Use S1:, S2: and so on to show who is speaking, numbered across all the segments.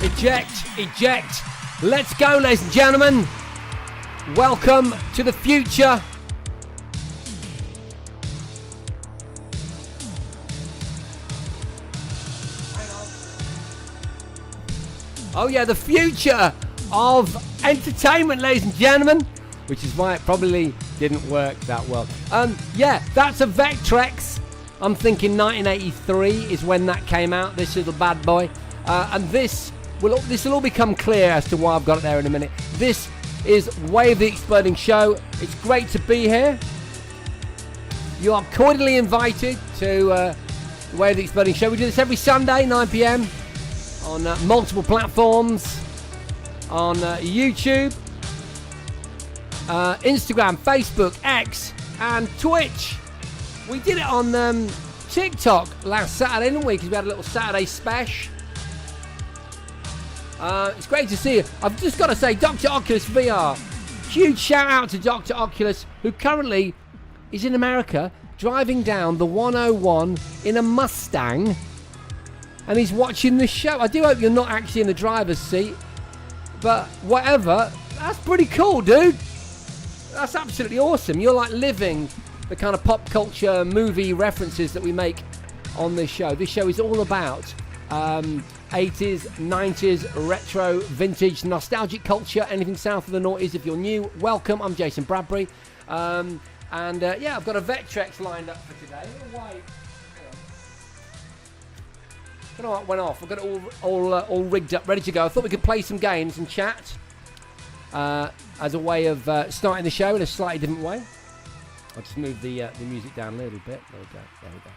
S1: Eject, eject. Let's go, ladies and gentlemen. Welcome to the future. Oh yeah, the future of entertainment, ladies and gentlemen, which is why it probably didn't work that well. Yeah, that's a Vectrex. I'm thinking 1983 is when that came out, this little bad boy. And this will all become clear as to why I've got it there in a minute. This is Wave the Exploding Show. It's great to be here. You are cordially invited to Wave the Exploding Show. We do this every Sunday, 9 p.m. on multiple platforms, on YouTube, Instagram, Facebook, X, and Twitch. We did it on TikTok last Saturday, didn't we? Because we had a little Saturday special. It's great to see you. I've just got to say, Dr. Oculus VR. Huge shout out to Dr. Oculus, who currently is in America driving down the 101 in a Mustang, and he's watching the show. I do hope you're not actually in the driver's seat, but whatever. That's pretty cool, dude. That's absolutely awesome. You're like living the kind of pop culture movie references that we make on this show. This show is all about 80s, 90s, retro, vintage, nostalgic culture, anything south of the noughties. If you're new, welcome. I'm Jason Bradbury. Yeah, I've got a Vectrex lined up for today. Why? I don't know what went off. I've got it all rigged up, ready to go. I thought we could play some games and chat as a way of starting the show in a slightly different way. I'll just move the music down a little bit. There we go. There we go.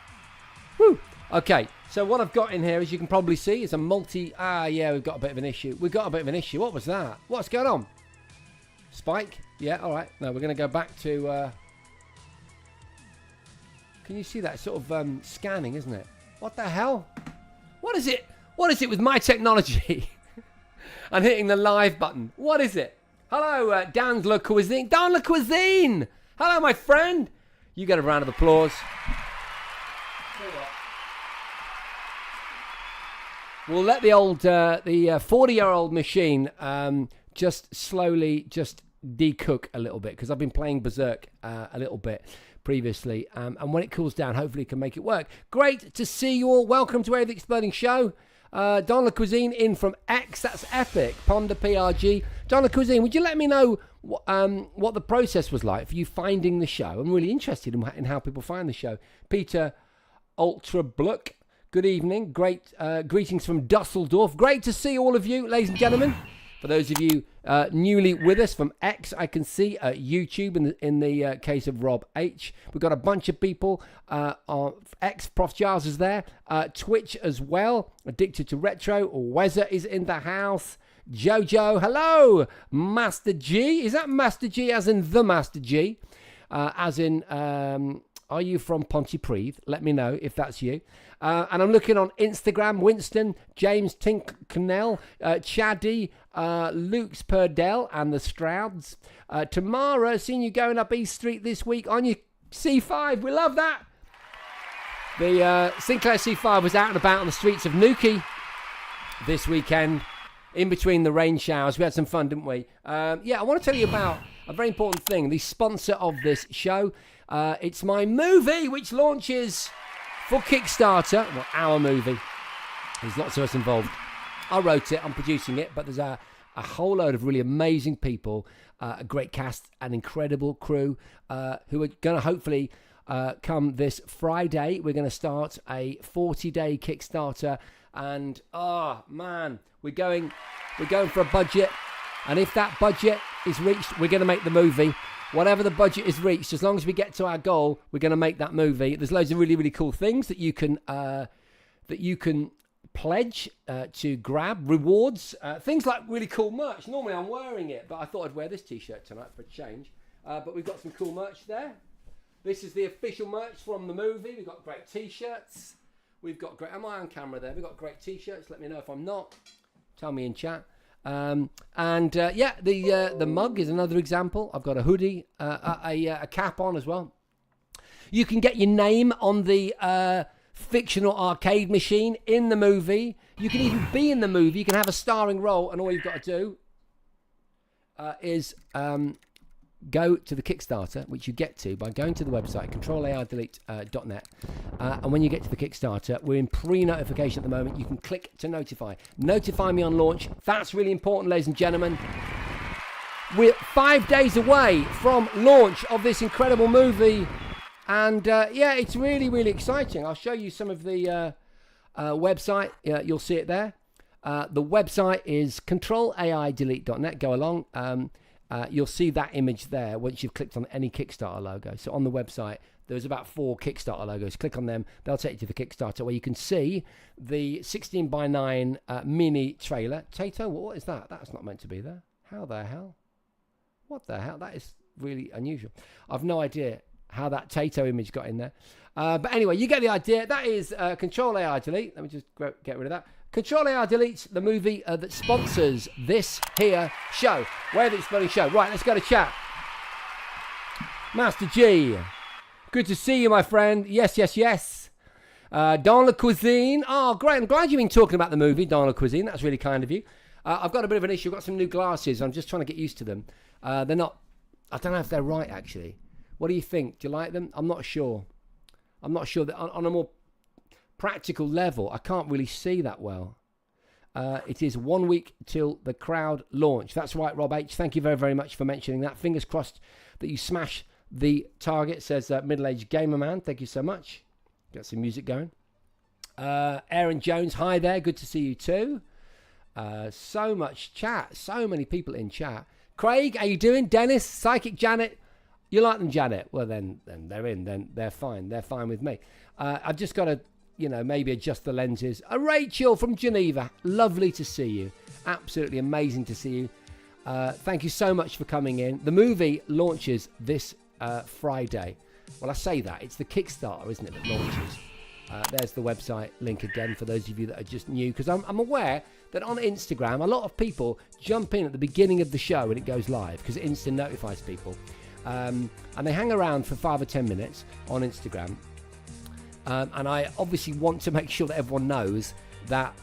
S1: Woo! Okay, so what I've got in here, as you can probably see, is a multi... yeah, we've got a bit of an issue. We've got a bit of an issue. What was that? What's going on? Spike? Yeah, all right. No, we're going to go back to... Can you see that? It's sort of scanning, isn't it? What the hell? What is it? What is it with my technology? I'm hitting the live button. What is it? Hello, Dan Le Cuisine. Dan Le Cuisine! Hello, my friend. You get a round of applause. We'll let the old, the 40-year-old machine just slowly just decook a little bit, because I've been playing Berserk a little bit previously, and when it cools down, hopefully it can make it work. Great to see you all. Welcome to the Exploding Show. Don Le Cuisine in from X, that's epic. Ponder PRG. Don Le Cuisine, would you let me know what the process was like for you finding the show? I'm really interested in how people find the show. Peter Ultra Bluck, good evening. Great greetings from Dusseldorf. Great to see all of you, ladies and gentlemen. For those of you newly with us from X, I can see YouTube in the case of Rob H. We've got a bunch of people. X, Prof. Giles is there. Twitch as well. Addicted to Retro. Wezza is in the house. Jojo, hello. Master G. Is that Master G as in the Master G? As in, are you from Pontypridd? Let me know if that's you. And I'm looking on Instagram. Winston, James Tinknell, Chaddy, Luke's Purdell and the Strouds. Tamara, seen you going up East Street this week on your C5. We love that. The Sinclair C5 was out and about on the streets of Newquay this weekend. In between the rain showers, we had some fun, didn't we? Yeah, I want to tell you about a very important thing. The sponsor of this show, it's my movie, which launches for Kickstarter. Well, our movie. There's lots of us involved. I wrote it, I'm producing it, but there's a whole load of really amazing people, a great cast, an incredible crew who are going to hopefully come this Friday. We're going to start a 40-day Kickstarter, and oh man, we're going for a budget, and if that budget is reached, we're going to make the movie. Whatever the budget is reached, as long as we get to our goal, we're going to make that movie. There's loads of really, really cool things that you can pledge to grab, rewards, things like really cool merch. Normally I'm wearing it, but I thought I'd wear this t-shirt tonight for a change. But we've got some cool merch there. This is the official merch from the movie. We've got great t-shirts. We've got great... Am I on camera there? We've got great t-shirts. Let me know if I'm not. Tell me in chat. Yeah, the mug is another example. I've got a hoodie, a cap on as well. You can get your name on the fictional arcade machine in the movie. You can even be in the movie. You can have a starring role, and all you've got to do is go to the Kickstarter, which you get to by going to the website controlARdelete.net, and when you get to the Kickstarter, we're in pre-notification at the moment. You can click to notify me on launch. That's really important, ladies and gentlemen. We're 5 days away from launch of this incredible movie, and yeah, it's really, really exciting. I'll show you some of the website. You'll see it there. The website is controlAIdelete.net. Go along. You'll see that image there once you've clicked on any Kickstarter logo. So on the website, there's about 4 Kickstarter logos. Click on them. They'll take you to the Kickstarter where you can see the 16:9 mini trailer. Tato, what is that? That's not meant to be there. How the hell? What the hell? That is really unusual. I've no idea how that Tato image got in there. But anyway, you get the idea. That is Control-AR-Delete. Let me just get rid of that. Control-AR-Delete, the movie that sponsors this here show. Where the Exploding Show. Right, let's go to chat. Master G. Good to see you, my friend. Yes, yes, yes. Dans la Cuisine. Oh, great. I'm glad you've been talking about the movie, Dans la Cuisine. That's really kind of you. I've got a bit of an issue. I've got some new glasses. I'm just trying to get used to them. They're not... I don't know if they're right, actually. What do you think? Do you like them? I'm not sure. I'm not sure that on a more practical level, I can't really see that well. It is 1 week till the crowd launch. That's right, Rob H. Thank you very, very much for mentioning that. Fingers crossed that you smash the target, says middle-aged gamer man. Thank you so much. Got some music going. Aaron Jones, hi there. Good to see you too. So much chat. So many people in chat. Craig, how you doing? Dennis, Psychic Janet. You like them, Janet? Well, then they're in. Then they're fine. They're fine with me. I've just got to, maybe adjust the lenses. Rachel from Geneva. Lovely to see you. Absolutely amazing to see you. Thank you so much for coming in. The movie launches this Friday. Well, I say that. It's the Kickstarter, isn't it, that launches. There's the website link again for those of you that are just new. Because I'm aware that on Instagram, a lot of people jump in at the beginning of the show when it goes live. Because it instant notifies people. And they hang around for 5 or 10 minutes on Instagram. And I obviously want to make sure that everyone knows that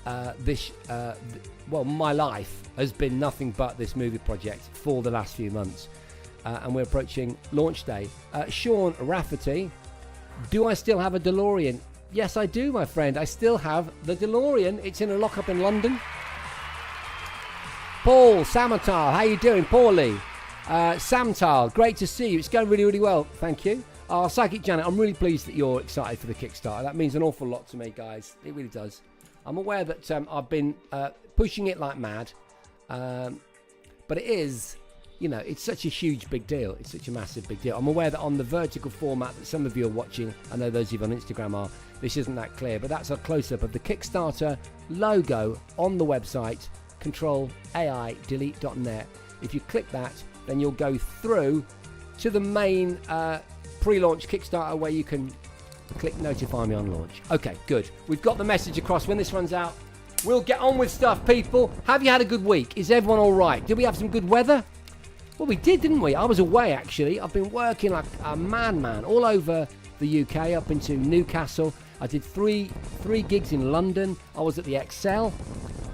S1: my life has been nothing but this movie project for the last few months. And we're approaching launch day. Sean Rafferty, do I still have a DeLorean? Yes, I do, my friend. I still have the DeLorean. It's in a lockup in London. Paul Samatar, how you doing? Paulie. Samtal, great to see you. It's going really, really well. Thank you. Psychic Janet, I'm really pleased that you're excited for the Kickstarter. That means an awful lot to me, guys. It really does. I'm aware that I've been pushing it like mad. But it is, it's such a huge, big deal. It's such a massive, big deal. I'm aware that on the vertical format that some of you are watching, I know those of you on Instagram are, this isn't that clear, but that's a close-up of the Kickstarter logo on the website, controlai.delete.net. If you click that, then you'll go through to the main pre-launch Kickstarter where you can click notify me on launch. Okay, good. We've got the message across. When this runs out, we'll get on with stuff, people. Have you had a good week? Is everyone all right? Did we have some good weather? Well, we did, didn't we? I was away, actually. I've been working like a madman all over the UK, up into Newcastle. I did three gigs in London. I was at the Excel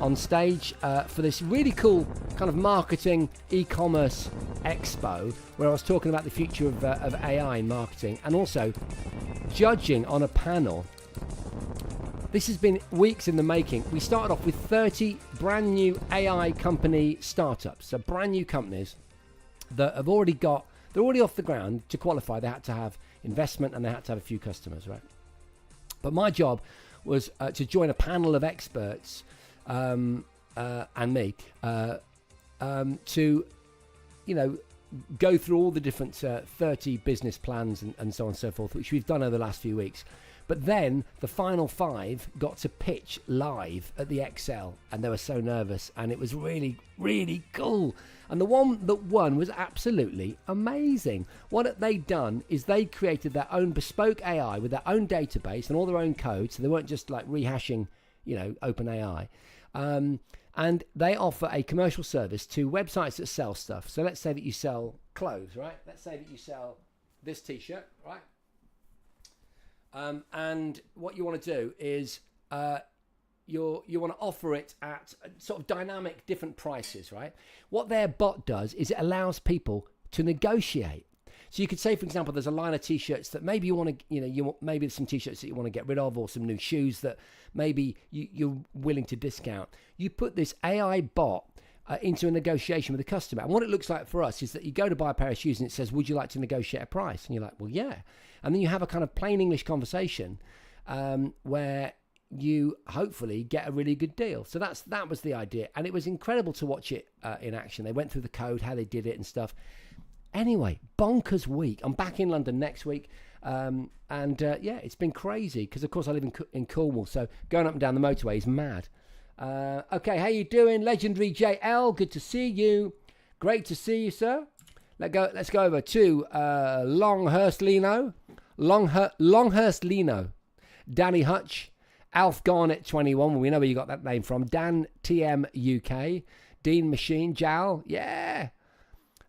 S1: on stage for this really cool kind of marketing e-commerce expo where I was talking about the future of AI in marketing and also judging on a panel. This has been weeks in the making. We started off with 30 brand new AI company startups, so brand new companies that have already they're already off the ground. To qualify, they had to have investment and they had to have a few customers, right? But my job was to join a panel of experts and me to, go through all the different 30 business plans and so on and so forth, which we've done over the last few weeks. But then the final 5 got to pitch live at the Excel, and they were so nervous, and it was really, really cool. And the one that won was absolutely amazing. What they'd done is they created their own bespoke AI with their own database and all their own code, so they weren't just like rehashing, OpenAI. And they offer a commercial service to websites that sell stuff. So let's say that you sell clothes, right? Let's say that you sell this T-shirt, right? And what you want to do is you want to offer it at sort of dynamic different prices, right? What their bot does is it allows people to negotiate. So you could say, for example, there's a line of T-shirts that maybe you want to, maybe there's some T-shirts that you want to get rid of, or some new shoes that maybe you're willing to discount. You put this AI bot into a negotiation with the customer. And what it looks like for us is that you go to buy a pair of shoes and it says, would you like to negotiate a price? And you're like, well, yeah. And then you have a kind of plain English conversation where you hopefully get a really good deal. So that was the idea. And it was incredible to watch it in action. They went through the code, how they did it and stuff. Anyway, bonkers week. I'm back in London next week. It's been crazy because, of course, I live in Cornwall. So going up and down the motorway is mad. Okay, how you doing? Legendary JL, good to see you. Great to see you, sir. Let's go over to Longhurst Lino. Longhurst Lino. Danny Hutch. Alf Garnett 21. We know where you got that name from. Dan TM UK. Dean Machine. Jal. Yeah.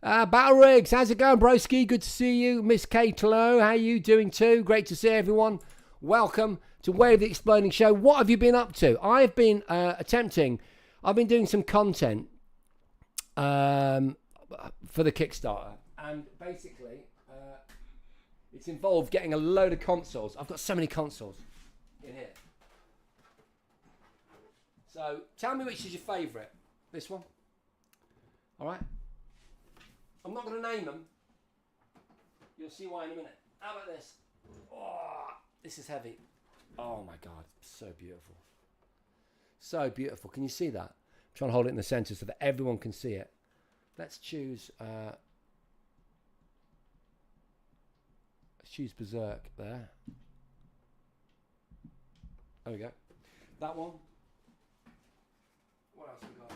S1: Battle Rigs, how's it going, broski? Good to see you. Miss Kate Lowe, how you doing too? Great to see everyone. Welcome to Way of the Exploding Show. What have you been up to? I've been I've been doing some content for the Kickstarter. And basically, it's involved getting a load of consoles. I've got so many consoles in here. So, tell me which is your favourite. This one? Alright? I'm not going to name them. You'll see why in a minute. How about this? Oh, this is heavy. Oh my God, so beautiful. So beautiful. Can you see that? I'm trying to hold it in the center so that everyone can see it. Let's choose Berserk there. There we go. That one. What else we got?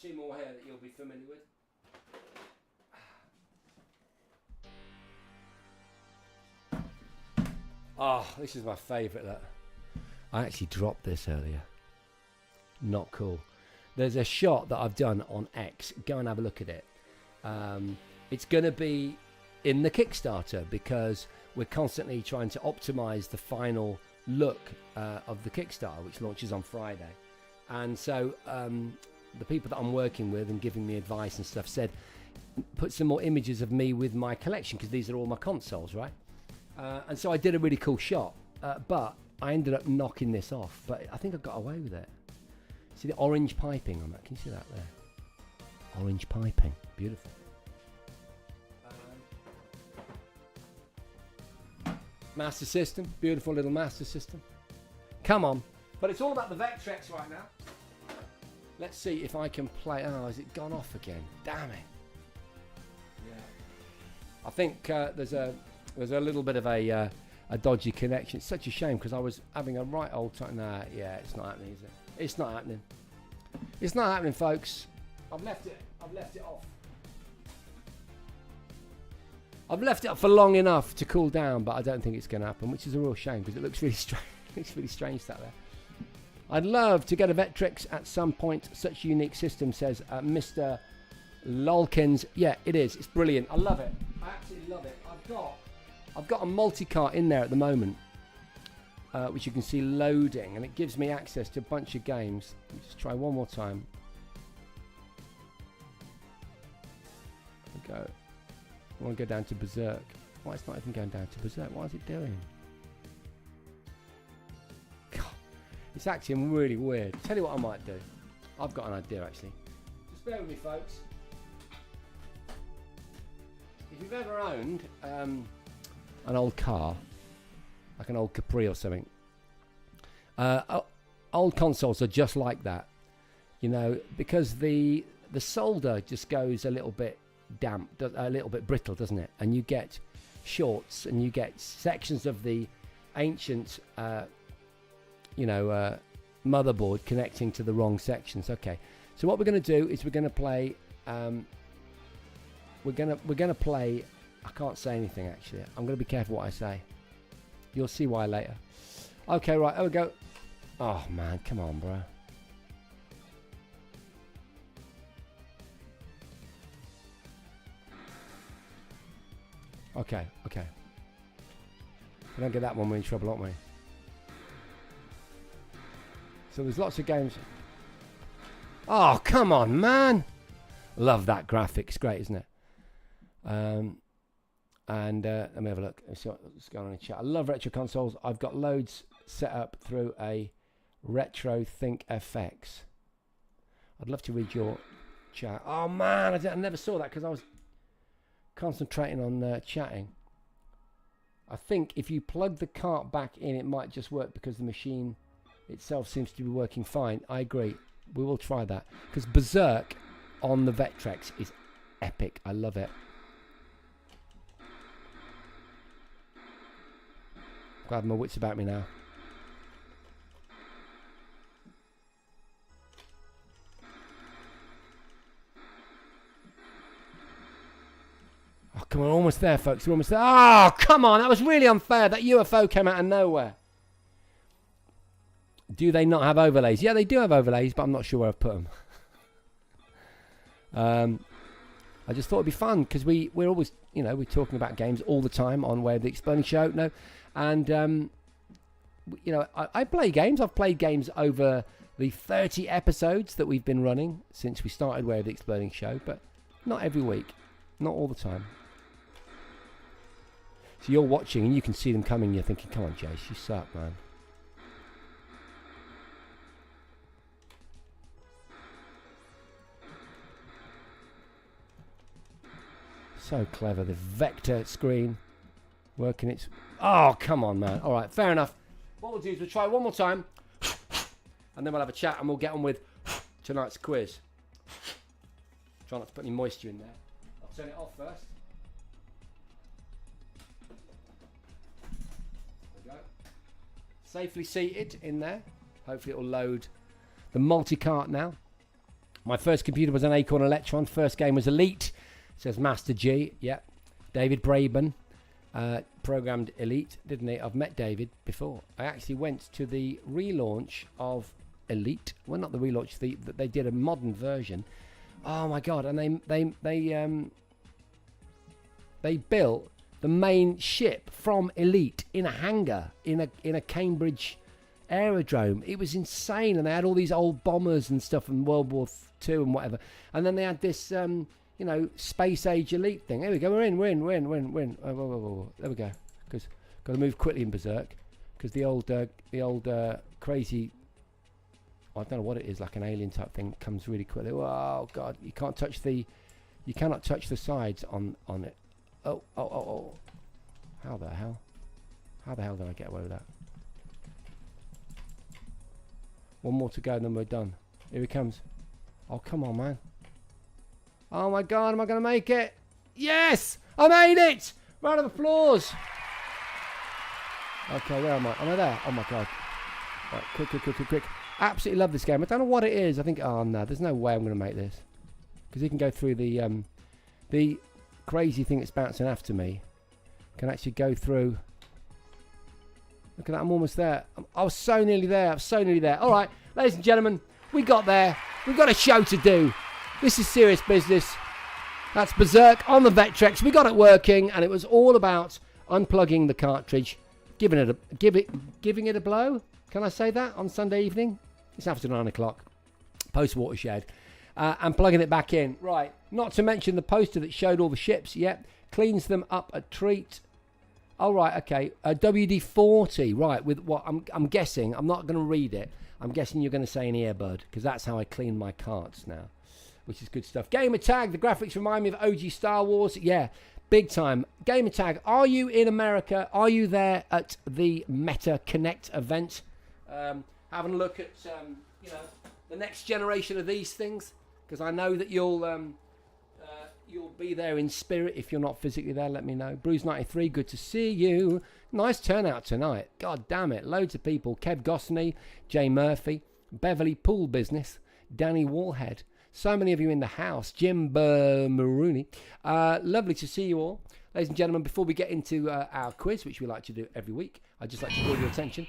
S1: Two more here that you'll be familiar with. Oh, this is my favourite. That I actually dropped this earlier. Not cool. There's a shot that I've done on X. Go and have a look at it. It's going to be in the Kickstarter because we're constantly trying to optimise the final look of the Kickstarter, which launches on Friday. And so the people that I'm working with and giving me advice and stuff said, put some more images of me with my collection because these are all my consoles, right? And so I did a really cool shot, but I ended up knocking this off. But I think I got away with it. See the orange piping on that? Can you see that there? Orange piping, beautiful. Master System, beautiful little Master System. Come on, but it's all about the Vectrex right now. Let's see if I can play. Oh, has it gone off again? Damn it. Yeah. I think there's a little bit of a dodgy connection. It's such a shame because I was having a right old time. Nah, yeah, it's not happening, is it? It's not happening. It's not happening, folks. I've left it off. I've left it up for long enough to cool down, but I don't think it's going to happen, which is a real shame because it looks really strange. It looks really strange that there. I'd love to get a Vectrex at some point. Such a unique system, says Mr. Lolkins. Yeah, it is. It's brilliant. I love it. I absolutely love it. I've got a multi-cart in there at the moment, which you can see loading, and it gives me access to a bunch of games. Let me just try one more time. There we go. I want to go down to Berserk. Why it's not even going down to Berserk? What is it doing? God, it's acting really weird. Tell you what I might do. I've got an idea actually. Just bear with me, folks. If you've ever owned an old car, like an old Capri or something, old consoles are just like that. You know, because the solder just goes a little bit damp, a little bit brittle, doesn't it? And you get shorts and you get sections of the ancient motherboard connecting to the wrong sections. Okay, so what we're going to do is we're going to play we're going to play. I can't say anything actually. I'm going to be careful what I say. You'll see why later. Okay, right, here we go. Oh man, come on, bro. Okay. If we don't get that one, we're in trouble, aren't we? So there's lots of games. Oh, come on, man. Love that graphics. Great, isn't it? And let me have a look. Let's see what's going on in chat. I love retro consoles. I've got loads set up through a Retro Think FX. I'd love to read your chat. Oh, man. I never saw that because I was concentrating on chatting. I think if you plug the cart back in, it might just work because the machine itself seems to be working fine. I agree. We will try that because Berserk on the Vectrex is epic. I love it. Glad my wits about me now. Oh, come on, almost there, folks. We're almost there. Oh, come on. That was really unfair. That UFO came out of nowhere. Do they not have overlays? Yeah, they do have overlays, but I'm not sure where I've put them. I just thought it'd be fun because we're always, we're talking about games all the time on Way of the Exploding Show. No, and I play games. I've played games over the 30 episodes that we've been running since we started Way of the Exploding Show, but not every week, not all the time. So you're watching and you can see them coming. You're thinking, "Come on, Jace, you suck, man." So clever, the vector screen working its... Oh, come on, man. All right, fair enough. What we'll do is we'll try one more time, and then we'll have a chat, and we'll get on with tonight's quiz. Try not to put any moisture in there. I'll turn it off first. There we go. Safely seated in there. Hopefully it'll load the multi-cart now. My first computer was an Acorn Electron. First game was Elite. Says Master G. Yeah. David Braben programmed Elite, didn't he? I've met David before. I actually went to the relaunch of Elite. Well, not the relaunch. They did a modern version. Oh my God! And they built the main ship from Elite in a hangar in a Cambridge aerodrome. It was insane, and they had all these old bombers and stuff from World War II and whatever. And then they had this. Space age Elite thing. Here we go. We're in. Oh, whoa. There we go. Because got to move quickly in Berserk. Because the old crazy, I don't know what it is, like an alien type thing, comes really quickly. Oh God, you cannot touch the sides on it. Oh. How the hell did I get away with that? One more to go, and then we're done. Here he comes. Oh, come on, man. Oh my God, am I going to make it? Yes! I made it! Round of applause. Okay, where am I? Am I there? Oh my God. Right, quick. Absolutely love this game. I don't know what it is. I think, oh no, there's no way I'm going to make this. Because he can go through the crazy thing that's bouncing after me. Can actually go through. Look at that, I'm almost there. I was so nearly there. All right, ladies and gentlemen, we got there. We've got a show to do. This is serious business. That's Berserk on the Vectrex. We got it working, and it was all about unplugging the cartridge, giving it a blow. Can I say that on Sunday evening? It's after 9 o'clock, post Watershed, and plugging it back in. Right. Not to mention the poster that showed all the ships. Yep. Cleans them up a treat. Oh right. Okay. WD-40. Right. With what I'm guessing. I'm not going to read it. I'm guessing you're going to say an earbud because that's how I clean my carts now. Which is good stuff. Gamer Tag, the graphics remind me of OG Star Wars. Yeah, big time. Gamer Tag, are you in America? Are you there at the Meta Connect event? Having a look at, the next generation of these things? Because I know that you'll be there in spirit. If you're not physically there, let me know. Bruce93, good to see you. Nice turnout tonight. God damn it. Loads of people. Kev Gosney, Jay Murphy, Beverly Pool Business, Danny Wallhead. So many of you in the house. Jim Marooney. Lovely to see you all. Ladies and gentlemen, before we get into our quiz, which we like to do every week, I'd just like to draw your attention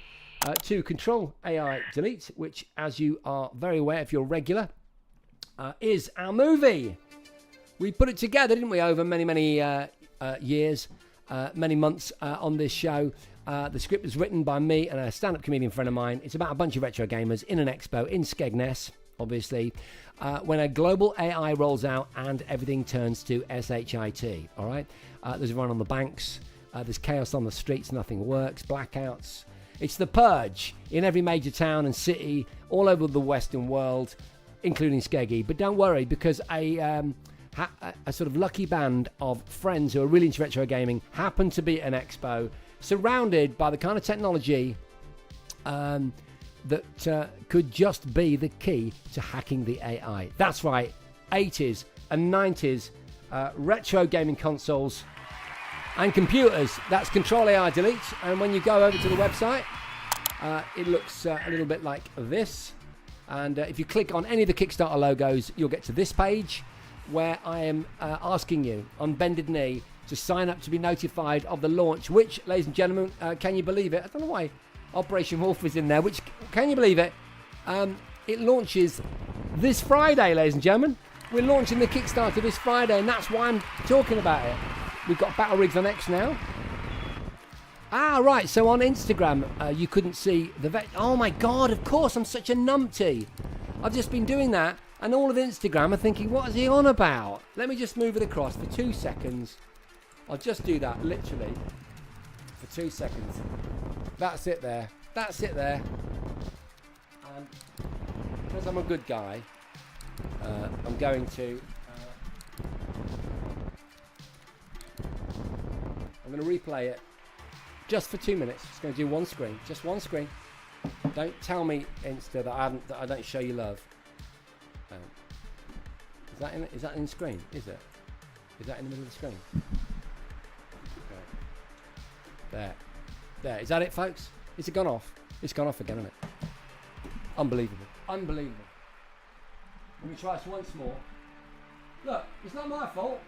S1: to Control AI Delete, which, as you are very aware if you're regular, is our movie. We put it together, didn't we, over many years, many months on this show. The script was written by me and a stand-up comedian friend of mine. It's about a bunch of retro gamers in an expo in Skegness, obviously, when a global AI rolls out and everything turns to SHIT, all right? There's a run on the banks. There's chaos on the streets. Nothing works. Blackouts. It's the purge in every major town and city all over the Western world, including Skeggy. But don't worry, because a sort of lucky band of friends who are really into retro gaming happen to be at an expo surrounded by the kind of technology that could just be the key to hacking the AI. That's right, 80s and 90s retro gaming consoles and computers. That's Control AI Delete. And when you go over to the website, it looks a little bit like this. And if you click on any of the Kickstarter logos, you'll get to this page where I am asking you on bended knee to sign up to be notified of the launch, which, ladies and gentlemen, can you believe it? I don't know why Operation Wolf is in there, which, can you believe it? It launches this Friday, ladies and gentlemen. We're launching the Kickstarter this Friday, and that's why I'm talking about it. We've got Battle Rigs on X now. Ah, right, so on Instagram, you couldn't see the Oh my God, of course, I'm such a numpty. I've just been doing that, and all of Instagram are thinking, what is he on about? Let me just move it across for 2 seconds. I'll just do that, literally, for 2 seconds. That's it there. That's it there. And because I'm a good guy, I'm going to... I'm going to replay it just for 2 minutes. Just going to do one screen. Just one screen. Don't tell me, Insta, that I don't show you love. Is that in the screen? Is it? Is that in the middle of the screen? Okay. There. Is that it, folks? Is it gone off? It's gone off again, isn't it? Unbelievable. Unbelievable. Let me try this once more. Look, it's not my fault.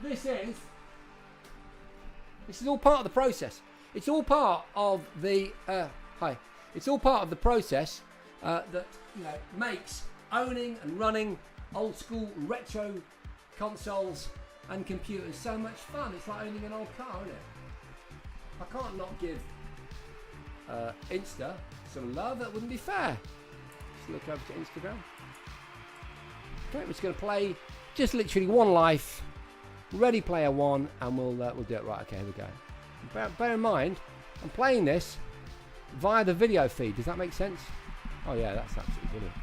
S1: This is all part of the process. It's all part of the It's all part of the process that makes owning and running old school retro consoles and computers so much fun. It's like owning an old car, isn't it? I can't not give Insta some love. That wouldn't be fair. Just look over to Instagram. Okay, we're just going to play just literally one life. Ready Player One, and we'll do it. Right, okay, here we go. Bear in mind, I'm playing this via the video feed. Does that make sense? Oh yeah, that's absolutely brilliant.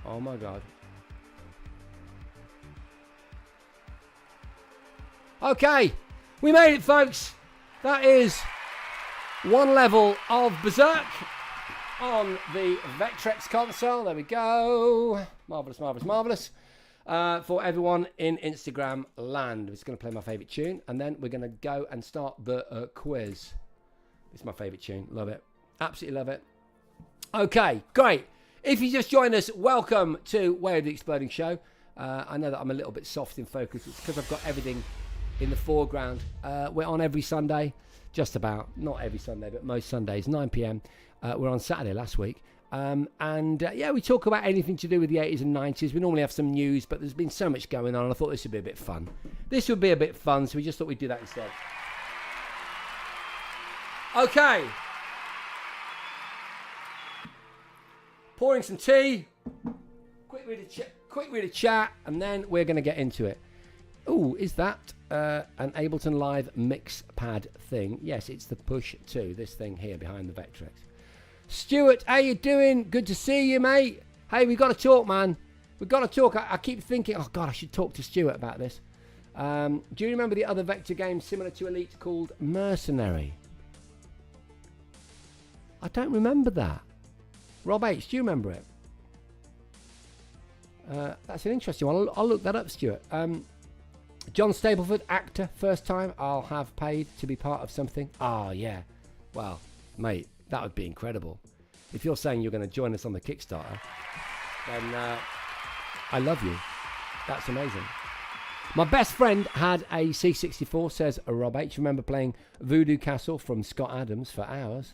S1: Oh my God. Okay, we made it, folks. That is one level of Berserk on the Vectrex console. There we go. Marvellous, marvellous, marvellous. For everyone in Instagram land. I'm just going to play my favourite tune, and then we're going to go and start the quiz. It's my favourite tune. Love it. Absolutely love it. Okay, great. If you just joined us, welcome to Way of the Exploding Show. I know that I'm a little bit soft in focus. It's because I've got everything in the foreground. We're on every Sunday. Just about. Not every Sunday, but most Sundays, 9 p.m. We're on Saturday last week. Yeah, we talk about anything to do with the 80s and 90s. We normally have some news, but there's been so much going on, and I thought this would be a bit fun. This would be a bit fun, so we just thought we'd do that instead. Okay. Pouring some tea. Quick read of chat, and then we're going to get into it. Oh, is that an Ableton Live mix pad thing? Yes, it's the Push 2, this thing here behind the Vectrex. Stuart, how you doing? Good to see you, mate. Hey, we've got to talk, man. We've got to talk. I keep thinking, oh, God, I should talk to Stuart about this. Do you remember the other Vector game similar to Elite called Mercenary? I don't remember that. Rob H, do you remember it? That's an interesting one. I'll look that up, Stuart. John Stableford, actor, first time I'll have paid to be part of something. Oh, yeah. Well, mate, that would be incredible. If you're saying you're going to join us on the Kickstarter, then I love you. That's amazing. My best friend had a C64, says Rob H. Remember playing Voodoo Castle from Scott Adams for hours.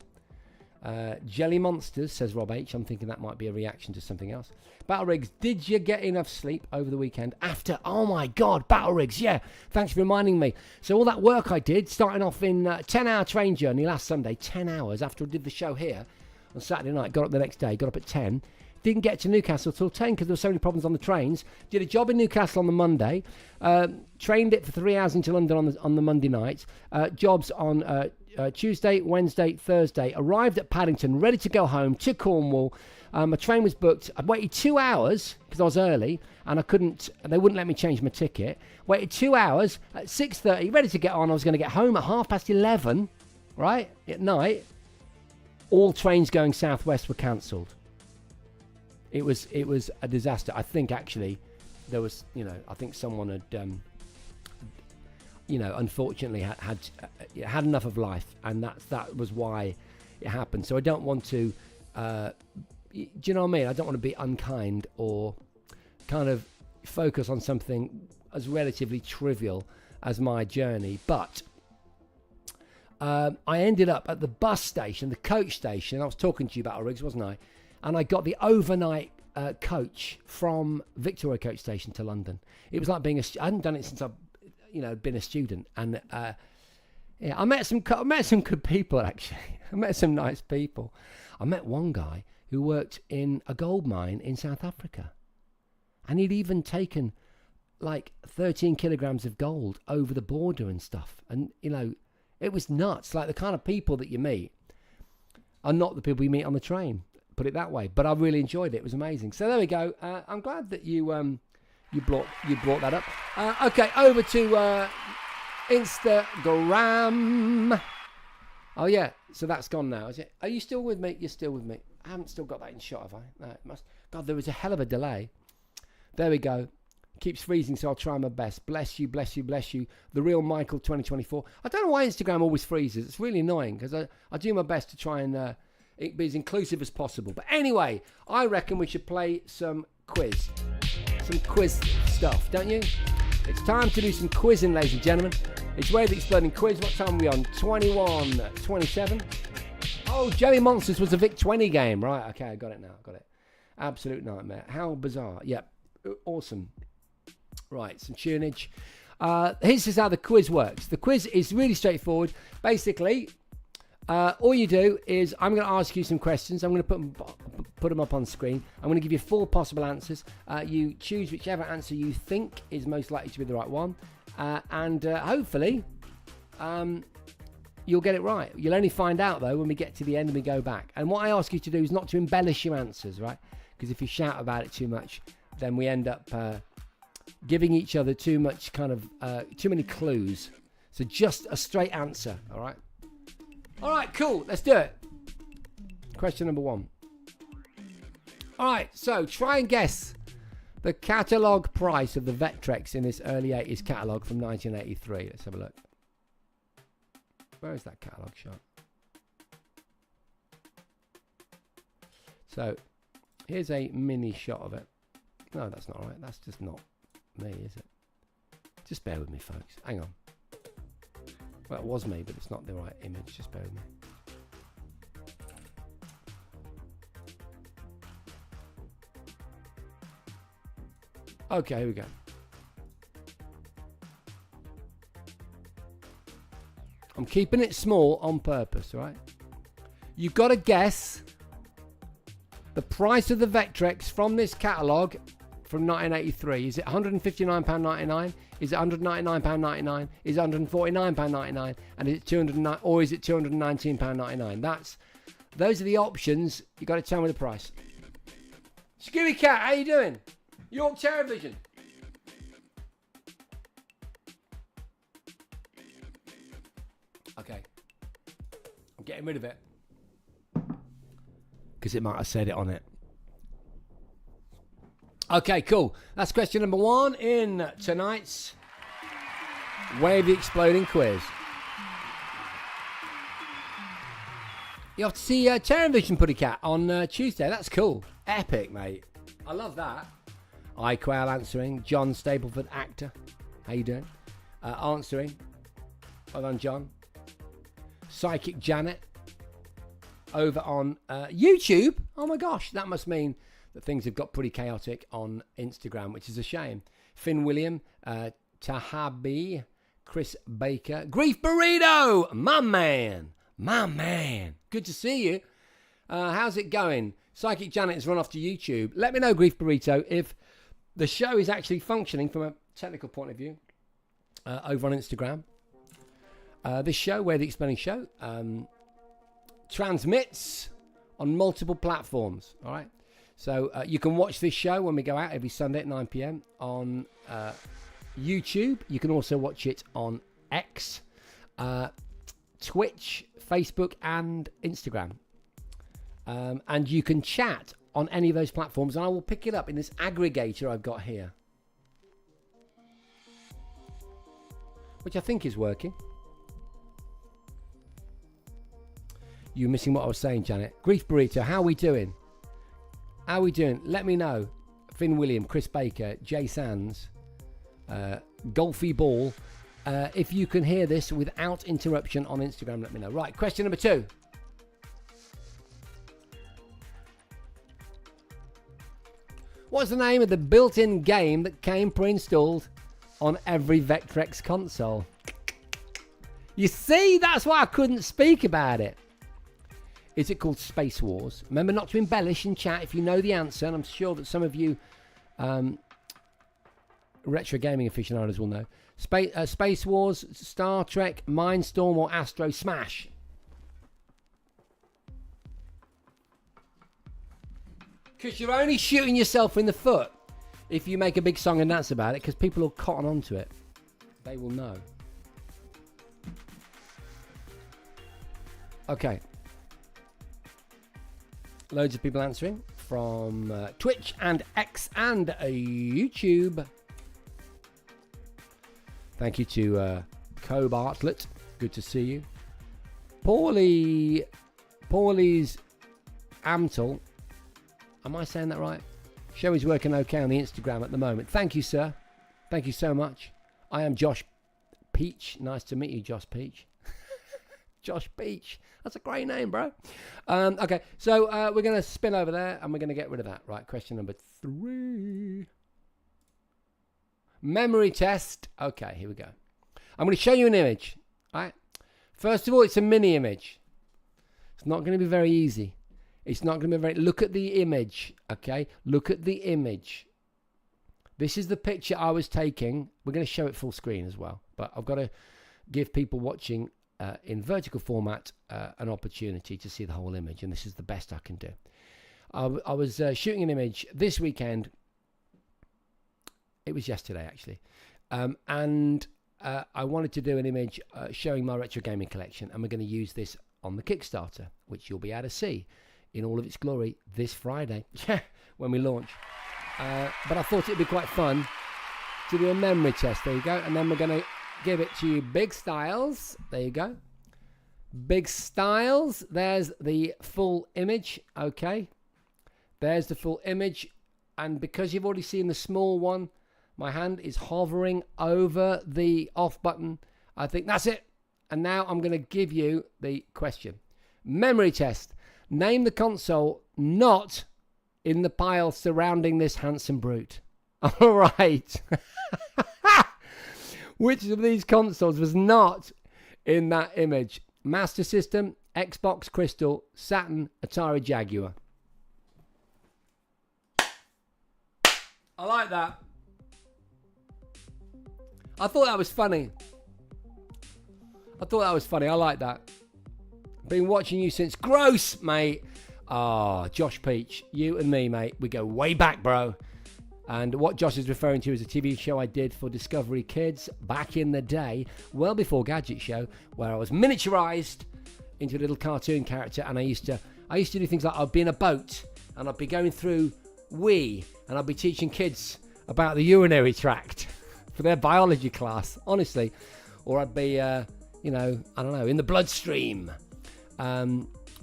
S1: Jelly Monsters, says Rob H. I'm thinking that might be a reaction to something else. Battle Rigs, did you get enough sleep over the weekend after? Oh my God, Battle Rigs, yeah. Thanks for reminding me. So all that work I did, starting off in 10-hour train journey last Sunday, 10 hours after I did the show here on Saturday night, got up the next day, got up at 10. Didn't get to Newcastle till 10 because there were so many problems on the trains. Did a job in Newcastle on the Monday. Trained it for 3 hours into London on the Monday night. Jobs on Tuesday, Wednesday, Thursday. Arrived at Paddington, ready to go home to Cornwall. My train was booked. I waited 2 hours because I was early and I couldn't. They wouldn't let me change my ticket. Waited 2 hours at 6:30, ready to get on. I was going to get home at 11:30, right at night. All trains going southwest were cancelled. It was a disaster. I think actually there was, I think someone had, unfortunately had enough of life, and that was why it happened. So I don't want to, do you know what I mean? I don't want to be unkind or kind of focus on something as relatively trivial as my journey. But I ended up at the bus station, the coach station. I was talking to you about Riggs, wasn't I? And I got the overnight coach from Victoria Coach Station to London. It was like being I hadn't done it since I've, been a student. And yeah, I met some good people actually. I met some nice people. I met one guy who worked in a gold mine in South Africa, and he'd even taken like 13 kilograms of gold over the border and stuff. And it was nuts. Like, the kind of people that you meet are not the people you meet on the train. Put it that way. But I really enjoyed it. It was amazing. So there we go. I'm glad that you brought that up. Okay, over to Instagram. Oh yeah, so that's gone now, is it? Are you still with me? You're still with me. I haven't still got that in shot, have I? No, it must. God, there was a hell of a delay. There we go. Keeps freezing, so I'll try my best. Bless you, bless you, bless you. The real Michael 2024. I don't know why Instagram always freezes. It's really annoying, because I do my best to try and be as inclusive as possible. But anyway, I reckon we should play some quiz stuff, don't you? It's time to do some quizzing, ladies and gentlemen. It's Way of the Exploding Quiz. What time are we on? 27. Oh, Jelly Monsters was a Vic 20 game. Right, okay, I got it now. Got it. Absolute nightmare. How bizarre. Yep, awesome. Right, some tunage. Here's just how the quiz works. The quiz is really straightforward. Basically, all you do is I'm going to ask you some questions. I'm going to put them up on screen. I'm going to give you 4 possible answers. You choose whichever answer you think is most likely to be the right one. And hopefully, you'll get it right. You'll only find out, though, when we get to the end and we go back. And what I ask you to do is not to embellish your answers, right? Because if you shout about it too much, then we end up giving each other too much too many clues. So just a straight answer, all right? All right, cool. Let's do it. Question number 1. All right, so try and guess the catalogue price of the Vectrex in this early 80s catalogue from 1983. Let's have a look. Where is that catalogue shot? So here's a mini shot of it. No, that's not right. That's just not me, is it? Just bear with me, folks. Hang on. Well, it was me, but it's not the right image. Just bear with me. Okay, here we go. I'm keeping it small on purpose, right? You've got to guess the price of the Vectrex from this catalogue from 1983. Is it £159.99? Is it £199.99? Is it £149.99? And is it £209 or is it £219.99? Those are the options. You've got to tell me the price. Scooby Cat, how you doing? York Television. Okay. I'm getting rid of it. Because it might have said it on it. Okay, cool. That's question number 1 in tonight's Way of the Exploding Quiz. You have to see Terrorvision Putty Cat on Tuesday. That's cool. Epic, mate. I love that. iQuail answering. John Stapleford, actor. How you doing? Answering. Well done, John. Psychic Janet. Over on YouTube. Oh my gosh, that must mean that things have got pretty chaotic on Instagram, which is a shame. Finn William, Tahabi, Chris Baker, Grief Burrito, my man. Good to see you. How's it going? Psychic Janet has run off to YouTube. Let me know, Grief Burrito, if the show is actually functioning from a technical point of view over on Instagram. This show, Where the Explaining Show, transmits on multiple platforms, all right? So you can watch this show when we go out every Sunday at 9 p.m. on YouTube. You can also watch it on X, Twitch, Facebook, and Instagram. And you can chat on any of those platforms, and I will pick it up in this aggregator I've got here, which I think is working. You missing what I was saying, Janet? Grief Burrito, how are we doing? How are we doing? Let me know. Finn William, Chris Baker, Jay Sands, Golfy Ball, If you can hear this without interruption on Instagram, let me know. Right, question number 2. What's the name of the built-in game that came pre-installed on every Vectrex console? You see, that's why I couldn't speak about it. Is it called Space Wars? Remember not to embellish in chat if you know the answer, and I'm sure that some of you retro gaming aficionados will know. Space Wars, Star Trek, Mindstorm, or Astro Smash? Because you're only shooting yourself in the foot if you make a big song and dance about it, because people will cotton onto it. They will know. Okay. Loads of people answering from Twitch and X and YouTube. Thank you to Co Bartlett. Good to see you. Paulie's Amtel. Am I saying that right? Show is working okay on the Instagram at the moment. Thank you, sir. Thank you so much. I am Josh Peach. Nice to meet you, Josh Peach. Josh Peach. That's a great name, bro. Okay, so we're going to spin over there and we're going to get rid of that. Right, question number 3. Memory test. Okay, here we go. I'm going to show you an image. All right. First of all, it's a mini image. It's not going to be very easy. It's not going to be very... Look at the image, okay? Look at the image. This is the picture I was taking. We're going to show it full screen as well. But I've got to give people watching in vertical format an opportunity to see the whole image. And this is the best I can do. I was shooting an image this weekend. It was yesterday, actually. And I wanted to do an image showing my retro gaming collection. And we're going to use this on the Kickstarter, which you'll be able to see in all of its glory this Friday when we launch. But I thought it'd be quite fun to do a memory test. There you go. And then we're going to give it to you, Big Styles. There you go. Big Styles. There's the full image. Okay. There's the full image. And because you've already seen the small one, my hand is hovering over the off button. I think that's it. And now I'm going to give you the question. Memory test. Name the console not in the pile surrounding this handsome brute. All right. Which of these consoles was not in that image? Master System, Xbox Crystal, Saturn, Atari Jaguar. I like that. I thought that was funny. I like that. Been watching you since... Gross, mate. Josh Peach. You and me, mate. We go way back, bro. And what Josh is referring to is a TV show I did for Discovery Kids back in the day, well before Gadget Show, where I was miniaturized into a little cartoon character, and I used to do things like I'd be in a boat and I'd be going through Wii and I'd be teaching kids about the urinary tract for their biology class, honestly. Or I'd be, I don't know, in the bloodstream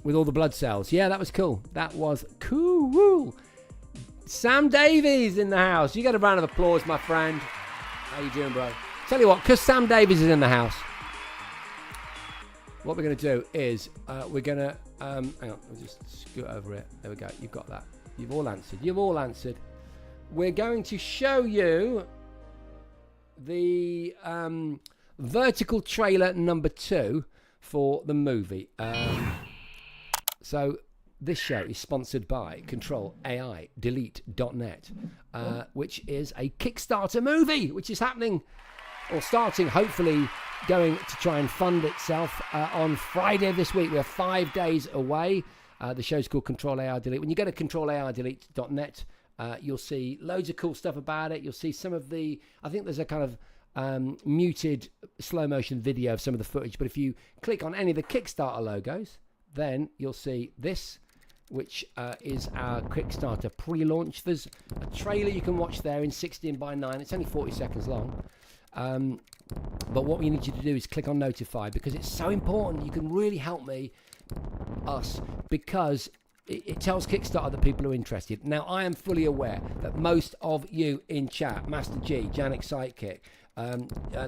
S1: with all the blood cells. Yeah, that was cool. That was cool. Woo. Sam Davies in the house. You get a round of applause, my friend. How you doing, bro? Tell you what, because Sam Davies is in the house, what we're going to do is we're going to... hang on, we'll just scoot over it. There we go. You've got that. You've all answered. We're going to show you the vertical trailer number 2 for the movie. So this show is sponsored by ControlAIDelete.net, which is a Kickstarter movie, which is happening or starting, hopefully going to try and fund itself on Friday of this week. We're 5 days away. The show's called Control AI Delete. When you go to ControlAIDelete.net, you'll see loads of cool stuff about it. You'll see some of the... I think there's a kind of muted slow motion video of some of the footage. But if you click on any of the Kickstarter logos, then you'll see this, which is our Kickstarter pre-launch. There's a trailer you can watch there in 16:9. It's only 40 seconds long. But what we need you to do is click on notify, because it's so important. You can really help us, because it tells Kickstarter that people are interested. Now, I am fully aware that most of you in chat, Master G, Janik Sidekick,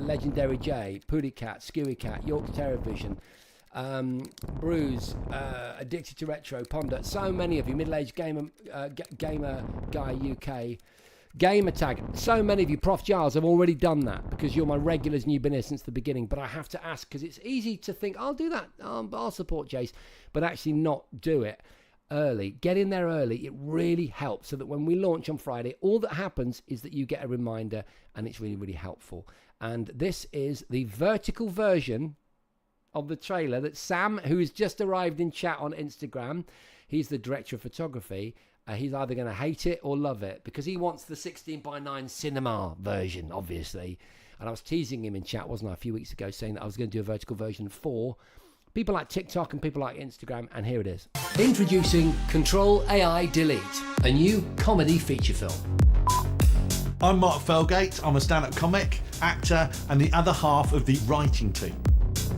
S1: Legendary J, Pooty Cat, Skewy Cat, York Terrorvision, Bruise, Addicted to Retro, Ponder, so many of you, Middle-Aged Gamer, Gamer Guy UK, Gamer Tag, so many of you, Prof Giles, have already done that because you're my regulars and you've been here since the beginning. But I have to ask because it's easy to think, I'll do that, I'll support Jace, but actually not do it early. Get in there early. It really helps so that when we launch on Friday, all that happens is that you get a reminder and it's really, really helpful. And this is the vertical version of the trailer that Sam, who has just arrived in chat on Instagram, he's the director of photography. He's either going to hate it or love it because he wants the 16:9 cinema version, obviously. And I was teasing him in chat, wasn't I, a few weeks ago, saying that I was going to do a vertical version for people like TikTok and people like Instagram, and here it is. Introducing Control AI Delete, a new comedy feature film.
S2: I'm Mark Felgate. I'm a stand-up comic, actor, and the other half of the writing team.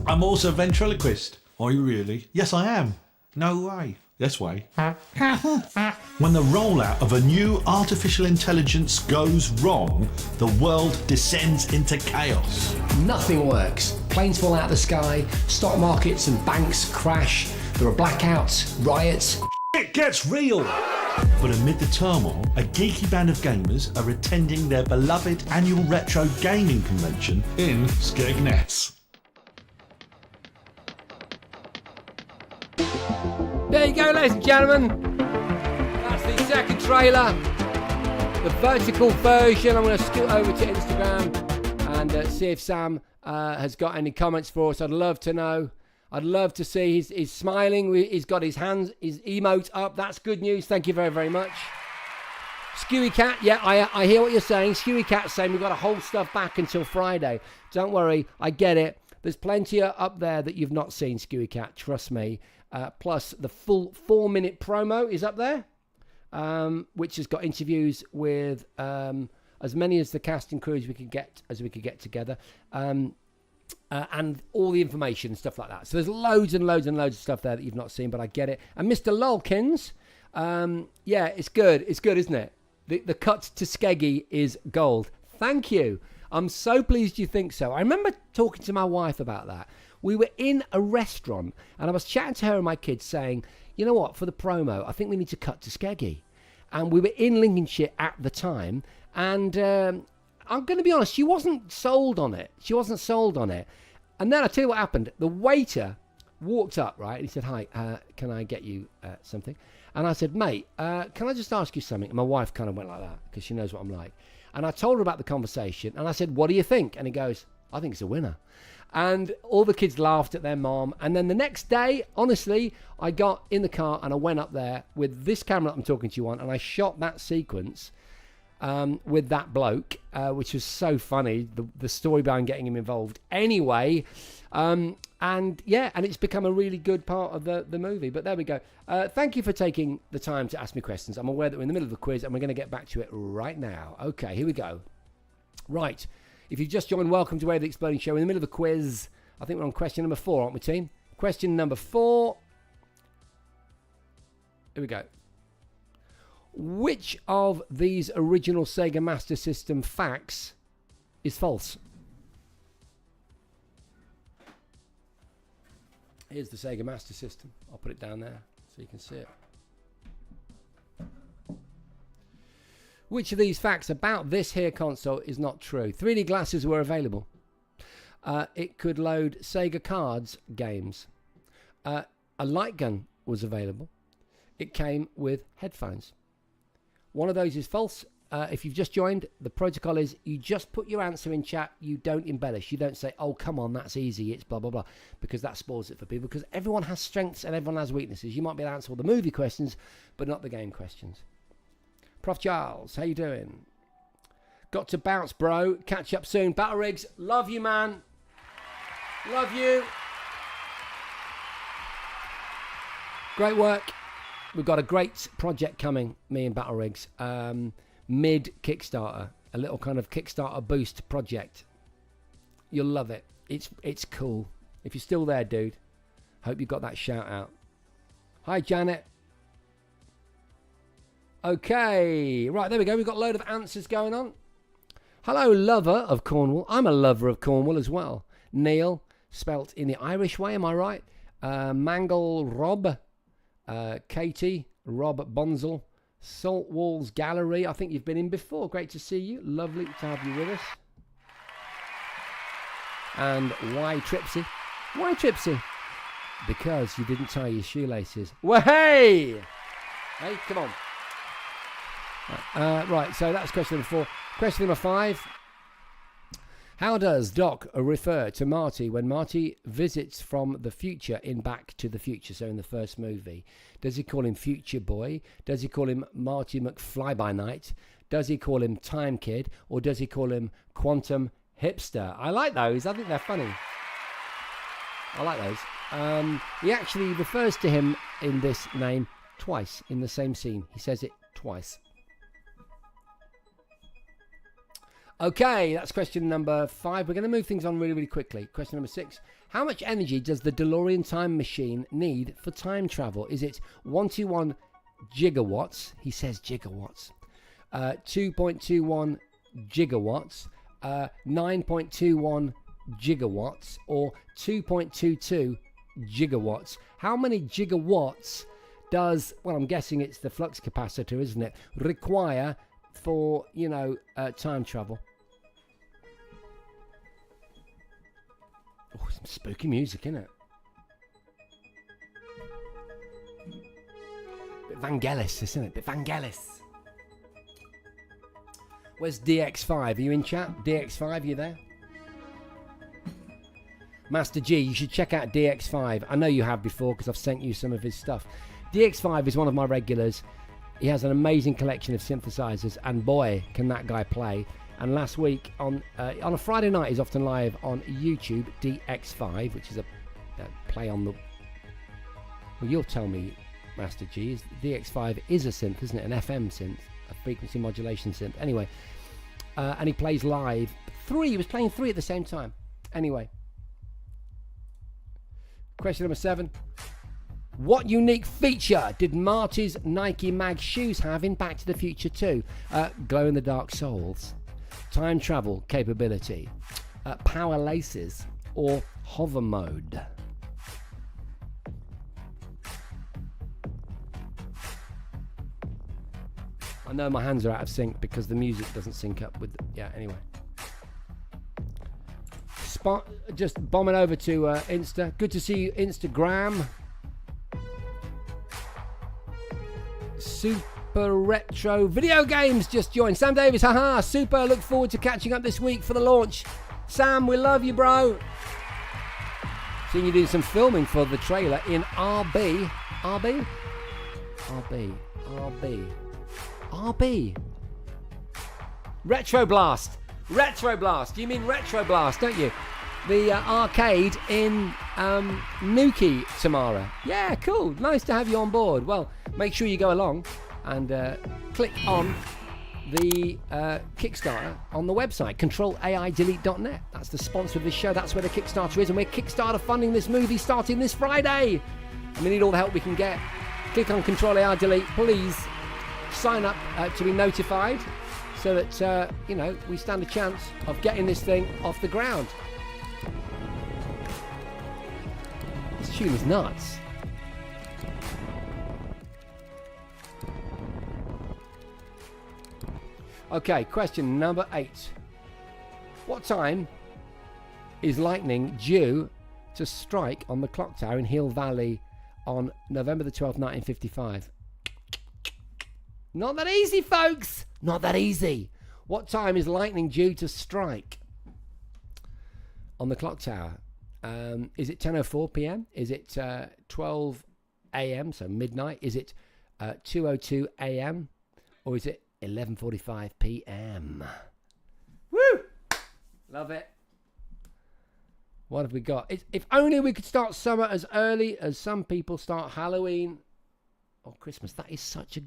S2: I'm also a ventriloquist. Are you really? Yes, I am. No way. Yes way. When the rollout of a new artificial intelligence goes wrong, the world descends into chaos.
S1: Nothing works. Planes fall out of the sky, stock markets and banks crash, there are blackouts, riots.
S2: It gets real! But amid the turmoil, a geeky band of gamers are attending their beloved annual retro gaming convention in Skegness.
S1: There you go, ladies and gentlemen. That's the second trailer, the vertical version. I'm going to scoot over to Instagram and see if Sam has got any comments for us. I'd love to know. I'd love to see. He's smiling. He's got his hands, his emote up. That's good news. Thank you very, very much. Skewy Cat, yeah, I hear what you're saying. Skewy Cat's saying we've got to hold stuff back until Friday. Don't worry, I get it. There's plenty up there that you've not seen, Skewy Cat. Trust me. Plus, the full 4-minute promo is up there, which has got interviews with as many as the cast and crew as we could get together, and all the information and stuff like that. So there's loads and loads and loads of stuff there that you've not seen, but I get it. And Mr. Lolkins, yeah, it's good. It's good, isn't it? The cut to Skeggy is gold. Thank you. I'm so pleased you think so. I remember talking to my wife about that. We were in a restaurant and I was chatting to her and my kids saying, you know what, for the promo, I think we need to cut to Skeggy. And we were in Lincolnshire at the time. And I'm going to be honest, she wasn't sold on it. And then I'll tell you what happened. The waiter walked up, right? And he said, hi, can I get you something? And I said, mate, can I just ask you something? And my wife kind of went like that because she knows what I'm like. And I told her about the conversation. And I said, what do you think? And he goes, I think it's a winner. And all the kids laughed at their mom. And then the next day, honestly, I got in the car and I went up there with this camera that I'm talking to you on. And I shot that sequence with that bloke, which was so funny. The story behind getting him involved. Anyway, and yeah, and it's become a really good part of the movie. But there we go. Thank you for taking the time to ask me questions. I'm aware that we're in the middle of the quiz and we're going to get back to it right now. Okay, here we go. Right. If you've just joined, welcome to Wave the Exploding Show. We're in the middle of the quiz. I think we're on question number 4, aren't we, team? Question number 4. Here we go. Which of these original Sega Master System facts is false? Here's the Sega Master System. I'll put it down there so you can see it. Which of these facts about this here console is not true? 3D glasses were available. It could load Sega cards games. A light gun was available. It came with headphones. One of those is false. If you've just joined, the protocol is you just put your answer in chat. You don't embellish. You don't say, oh, come on, that's easy. It's blah, blah, blah. Because that spoils it for people. Because everyone has strengths and everyone has weaknesses. You might be able to answer all the movie questions, but not the game questions. Prof. Giles, how you doing? Got to bounce, bro. Catch up soon. Battle Rigs, love you, man. Love you. Great work. We've got a great project coming, me and Battle Rigs. Mid Kickstarter. A little kind of Kickstarter boost project. You'll love it. It's cool. If you're still there, dude, hope you got that shout out. Hi, Janet. Okay, right, there we go. We've got a load of answers going on. Hello, lover of Cornwall. I'm a lover of Cornwall as well. Neil, spelt in the Irish way, am I right? Mangle Rob, Katie, Rob Bonzel, Salt Walls Gallery. I think you've been in before. Great to see you. Lovely to have you with us. And why Tripsy? Why Tripsy? Because you didn't tie your shoelaces. Well, hey! Hey, come on. Right, so that's question number 4. Question number 5. How does Doc refer to Marty when Marty visits from the future in Back to the Future, so in the first movie? Does he call him Future Boy? Does he call him Marty McFly-by-Night? Does he call him Time Kid? Or does he call him Quantum Hipster? I like those. I think they're funny. I like those. He actually refers to him in this name twice in the same scene. He says it twice. Okay, that's question number 5. We're going to move things on really, really quickly. Question number 6. How much energy does the DeLorean time machine need for time travel? Is it 121 gigawatts? He says gigawatts. 2.21 gigawatts, 9.21 gigawatts, or 2.22 gigawatts? How many gigawatts does, well, I'm guessing it's the flux capacitor, isn't it, require for, time travel? Oh, some spooky music, isn't it? Bit Vangelis, isn't it? Bit Vangelis. Where's DX5? Are you in chat? DX5, you there? Master G, you should check out DX5. I know you have before because I've sent you some of his stuff. DX5 is one of my regulars. He has an amazing collection of synthesizers, and boy, can that guy play. And last week, on a Friday night, he's often live on YouTube, DX5, which is a play on the... Well, you'll tell me, Master G, DX5 is a synth, isn't it? An FM synth, a frequency modulation synth. Anyway, and he plays live. He was playing 3 at the same time. Anyway. Question number 7. What unique feature did Marty's Nike Mag shoes have in Back to the Future 2? Glow-in-the-dark soles, time travel capability, power laces, or hover mode? I know my hands are out of sync because the music doesn't sync up with... anyway. Just bombing over to Insta. Good to see you, Instagram. Super Retro Video Games just joined. Sam Davis, haha, super. Look forward to catching up this week for the launch. Sam, we love you, bro. Seeing you doing some filming for the trailer in RB. Retro Blast. You mean Retro Blast, don't you? The arcade in Nuki tomorrow. Yeah, cool. Nice to have you on board. Well, make sure you go along and click on the Kickstarter on the website, controlaidelete.net. That's the sponsor of this show. That's where the Kickstarter is, and we're Kickstarter funding this movie starting this Friday. And we need all the help we can get. Click on Control AI Delete. Please sign up to be notified so that, we stand a chance of getting this thing off the ground. This tune is nuts. Okay, question number 8. What time is lightning due to strike on the clock tower in Hill Valley on November the 12th, 1955? Not that easy, folks. Not that easy. What time is lightning due to strike on the clock tower? Is it 10:04 p.m.? Is it 12 a.m., so midnight? Is it 2:02 a.m.? Or is it 11:45 p.m.? Woo! Love it. What have we got? If only we could start summer as early as some people start Halloween or Christmas. That's such a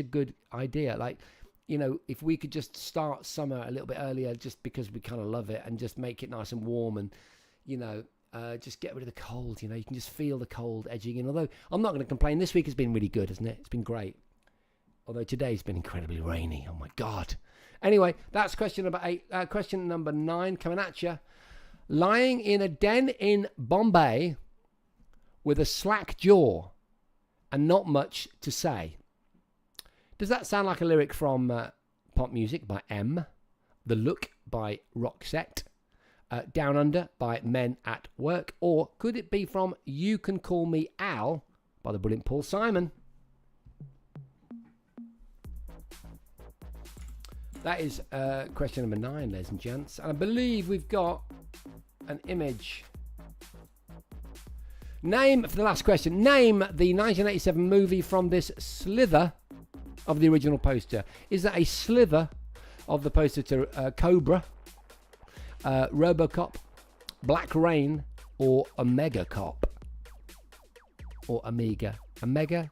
S1: good idea. Like, if we could just start summer a little bit earlier just because we kind of love it and just make it nice and warm and, just get rid of the cold, you can just feel the cold edging in. Although I'm not going to complain. This week has been really good, hasn't it? It's been great. Although today's been incredibly rainy. Oh my God. Anyway, that's question number 8. Question number 9 coming at you. Lying in a den in Bombay with a slack jaw and not much to say. Does that sound like a lyric from Pop Music by M, The Look by Roxette, Down Under by Men at Work, or could it be from You Can Call Me Al by the brilliant Paul Simon? That is question number 9, ladies and gents. And I believe we've got an image. Name, for the last question, name the 1987 movie from this slither of the original poster. Is that a slither of the poster to Cobra, Robocop, Black Rain, or Omega Cop? Or Amiga? Amiga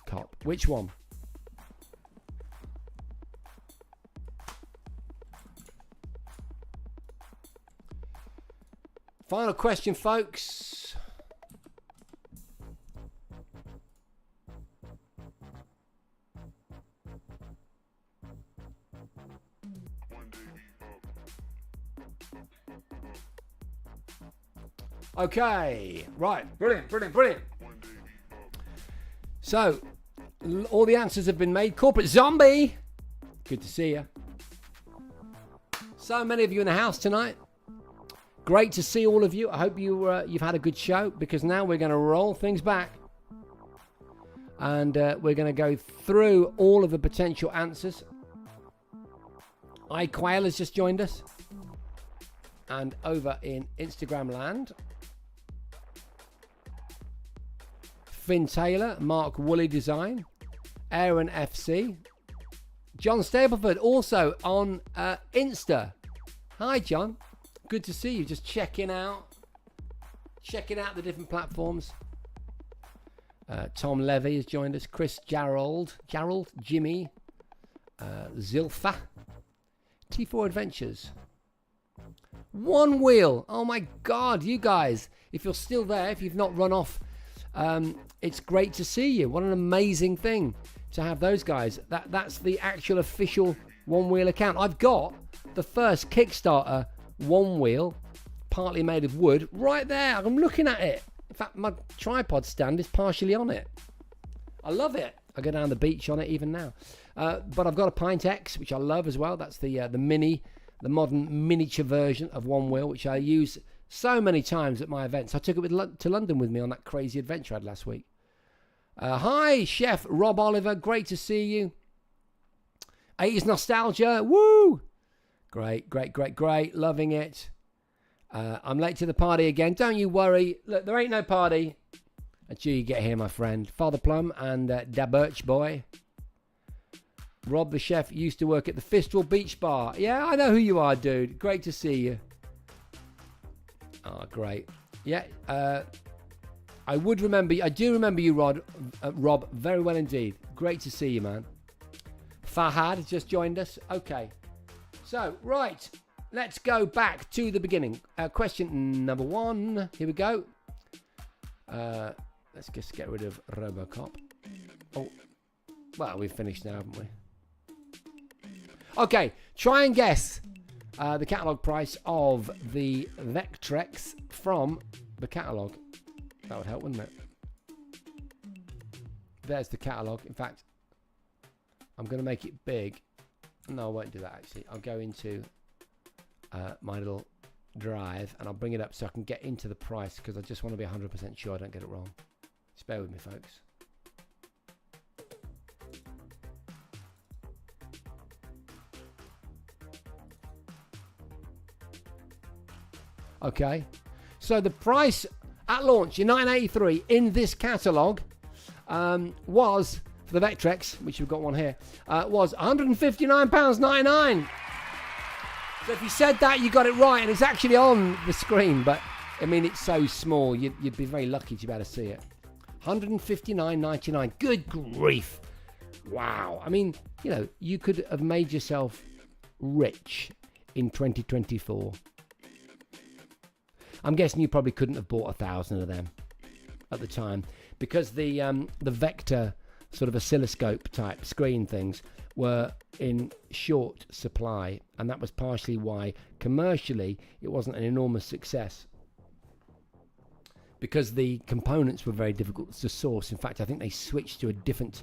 S1: Cop. Which one? Final question, folks. Okay, right, brilliant. So, all the answers have been made. Corporate Zombie, good to see you. So many of you in the house tonight. Great to see all of you. I hope you've had a good show, because now we're going to roll things back and we're going to go through all of the potential answers. iQuail has just joined us, and over in Instagram land, Finn Taylor, Mark Woolley Design, Aaron FC, John Stapleford also on Insta. Hi, John. Good to see you. Just checking out the different platforms. Tom Levy has joined us. Chris Gerald, Jimmy, Zilfa, T4 Adventures. One Wheel. Oh my God, you guys! If you're still there, if you've not run off, it's great to see you. What an amazing thing to have those guys. That's the actual official One Wheel account. I've got the first Kickstarter One Wheel, partly made of wood, right there. I'm looking at it. In fact, my tripod stand is partially on it. I love it. I go down the beach on it even now. But I've got a Pint X, which I love as well. That's the modern miniature version of One Wheel, which I use so many times at my events. I took it to London with me on that crazy adventure I had last week. Hi, Chef Rob Oliver. Great to see you. 80s nostalgia. Woo! Great. Loving it. I'm late to the party again. Don't you worry. Look, there ain't no party until you get here, my friend. Father Plum and Da Birch Boy. Rob the chef used to work at the Fistral Beach Bar. Yeah, I know who you are, dude. Great to see you. Oh, great. Yeah, I do remember you, Rob, very well indeed. Great to see you, man. Fahad has just joined us. Okay. So, right, let's go back to the beginning. Question number 1. Here we go. Let's just get rid of Robocop. Oh, well, we've finished now, haven't we? Okay, try and guess the catalogue price of the Vectrex from the catalogue. That would help, wouldn't it? There's the catalogue. In fact, I'm going to make it big. No, I won't do that, actually. I'll go into my little drive and I'll bring it up so I can get into the price, because I just want to be 100% sure I don't get it wrong. Just bear with me, folks. Okay, so the price at launch in 1983 in this catalogue was, for the Vectrex, which we've got one here, was £159.99. So if you said that, you got it right, and it's actually on the screen, but I mean, it's so small, you'd be very lucky to be able to see it. £159.99. Good grief. Wow. I mean, you know, you could have made yourself rich in 2024. I'm guessing you probably couldn't have bought 1,000 of them at the time, because the Vector sort of oscilloscope type screen things were in short supply, and that was partially why commercially it wasn't an enormous success, because the components were very difficult to source. In fact, I think they switched to a different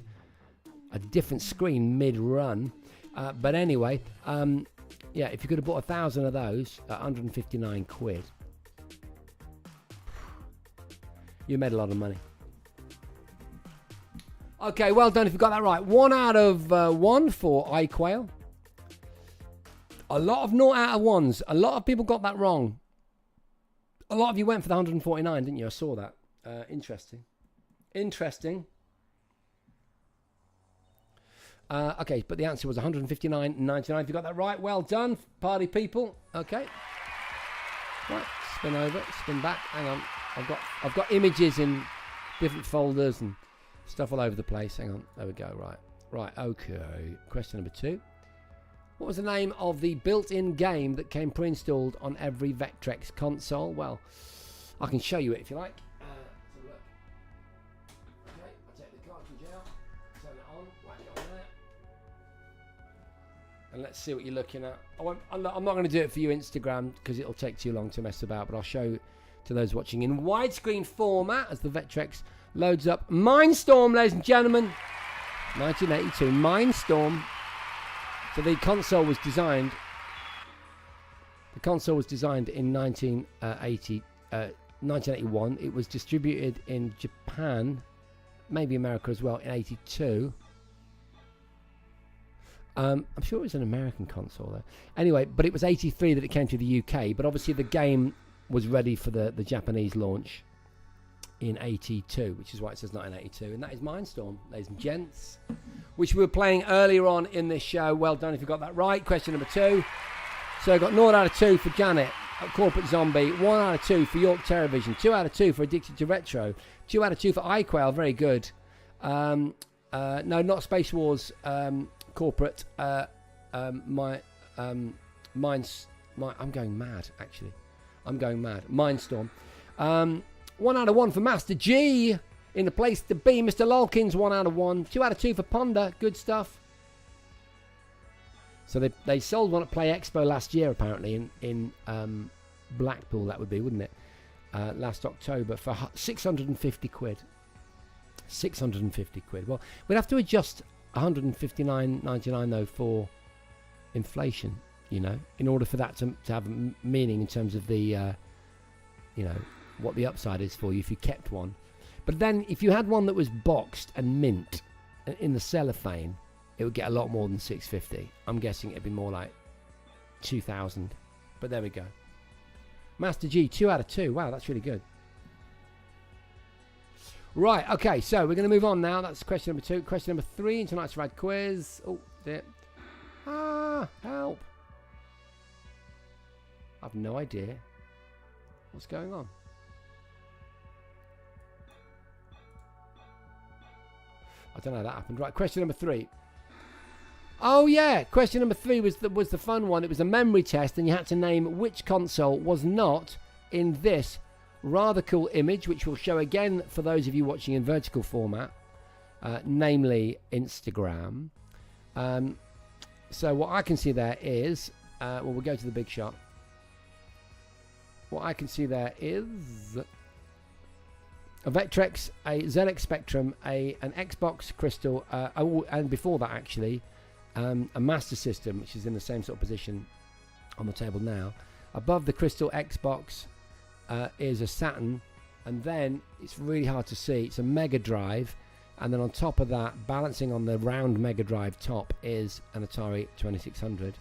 S1: screen mid-run. But anyway, yeah, if you could have bought 1,000 of those at 159 quid, you made a lot of money. Okay, well done if you got that right. 1 out of 1 for iQuail. A lot of 0 out of 1s. A lot of people got that wrong. A lot of you went for the 149, didn't you? I saw that. Interesting. Okay, but the answer was 159.99. If you got that right, well done, party people. Okay. Right, spin over, spin back. Hang on. I've got images in different folders and stuff all over the place. Hang on. There we go. Right. Okay. Question number 2. What was the name of the built-in game that came pre-installed on every Vectrex console? Well, I can show you it if you like. Let's have a look. Okay, I'll take the cartridge out, turn it on, whack it on there, and let's see what you're looking at. I'm not going to do it for you Instagram because it'll take too long to mess about, but I'll show to those watching in widescreen format as the Vectrex loads up. Mindstorm, ladies and gentlemen, 1982 Mindstorm. So the console was designed. In 1981. It was distributed in Japan, maybe America as well, in 82. I'm sure it was an American console though. Anyway, but it was 83 that it came to the UK. But obviously the game was ready for the Japanese launch in 82, which is why it says 1982, and that is Mindstorm, ladies and gents, which we were playing earlier on in this show. Well done if you got that right. Question number 2. So I got 0 out of 2 for Janet at Corporate Zombie, 1 out of 2 for York Terrorvision, 2 out of 2 for Addicted to Retro, 2 out of 2 for iQuail, very good. No, not Space Wars Corporate. I'm going mad, actually. Mindstorm. 1 out of 1 for Master G in the place to be. Mr. Lolkins, 1 out of 1. 2 out of 2 for Ponder. Good stuff. So they sold one at Play Expo last year, apparently, in Blackpool, that would be, wouldn't it? Last October for 650 quid. 650 quid. Well, we'd have to adjust 159.99 though for inflation, you know, in order for that to have meaning in terms of the, you know, what the upside is for you if you kept one. But then if you had one that was boxed and mint in the cellophane, it would get a lot more than 650. I'm guessing it'd be more like 2,000. But there we go. Master G, 2 out of 2. Wow, that's really good. Right, okay, so we're going to move on now. That's question number 2. Question number 3 in tonight's Rad Quiz. Oh, dear. Help. I've no idea what's going on. I don't know how that happened. Right, question number 3. Oh yeah, question number 3 was the fun one. It was a memory test, and you had to name which console was not in this rather cool image, which we'll show again for those of you watching in vertical format, namely Instagram. So what I can see there is, well, we'll go to the big shot. What I can see there is a Vectrex, a ZX Spectrum, an Xbox Crystal, and before that actually, a Master System, which is in the same sort of position on the table now. Above the Crystal Xbox is a Saturn, and then it's really hard to see, it's a Mega Drive, and then on top of that, balancing on the round Mega Drive top, is an Atari 2600.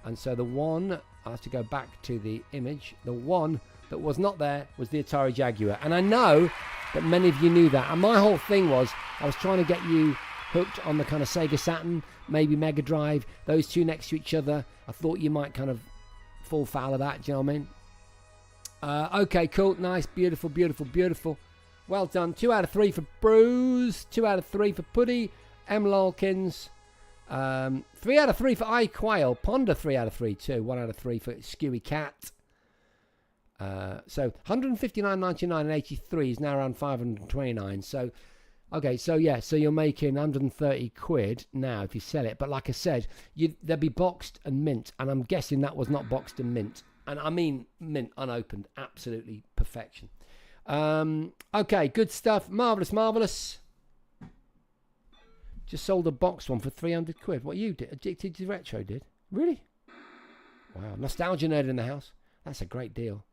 S1: And so the one, I have to go back to the image, the one that was not there was the Atari Jaguar. And I know that many of you knew that, and my whole thing was I was trying to get you hooked on the kind of Sega Saturn, maybe Mega Drive, those two next to each other. I thought you might kind of fall foul of that, do you know what I mean? Okay, cool, nice, beautiful, beautiful, beautiful. Well done. 2 out of 3 for Bruce, 2 out of 3 for Puddy, M. Lolkins, 3 out of 3 for iQuail, Ponder 3 out of 3 too, 1 out of 3 for Skewy Cat. So 159.99 and 83 is now around 529. So Okay, so yeah, so you're making 130 quid now if you sell it. But like I said, they'll be boxed and mint. And I'm guessing that was not boxed and mint. And I mean mint, unopened. Absolutely perfection. Okay, good stuff. Marvellous, marvellous. Just sold a box one for 300 quid. What you did? Addicted to Retro did? Really? Wow. Nostalgia nerd in the house. That's a great deal.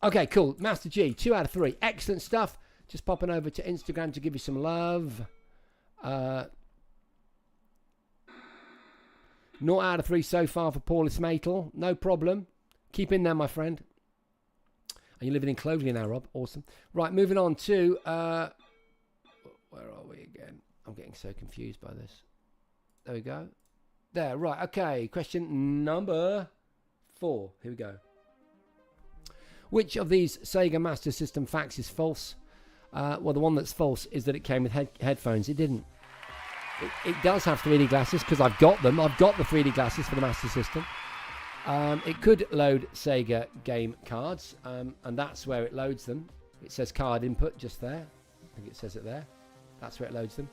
S1: Okay, cool. Master G, 2 out of 3. Excellent stuff. Just popping over to Instagram to give you some love. 0 out of 3 so far for Paulus Matel. No problem. Keep in there, my friend. And you're living in Clovelly now, Rob. Awesome. Right, moving on to... where are we again? I'm getting so confused by this. There we go. There, right. Okay, question number 4. Here we go. Which of these Sega Master System facts is false? Well, the one that's false is that it came with headphones. It didn't. It does have 3D glasses because I've got them. I've got the 3D glasses for the Master System. It could load Sega game cards, and that's where it loads them. It says card input just there. I think it says it there. That's where it loads them.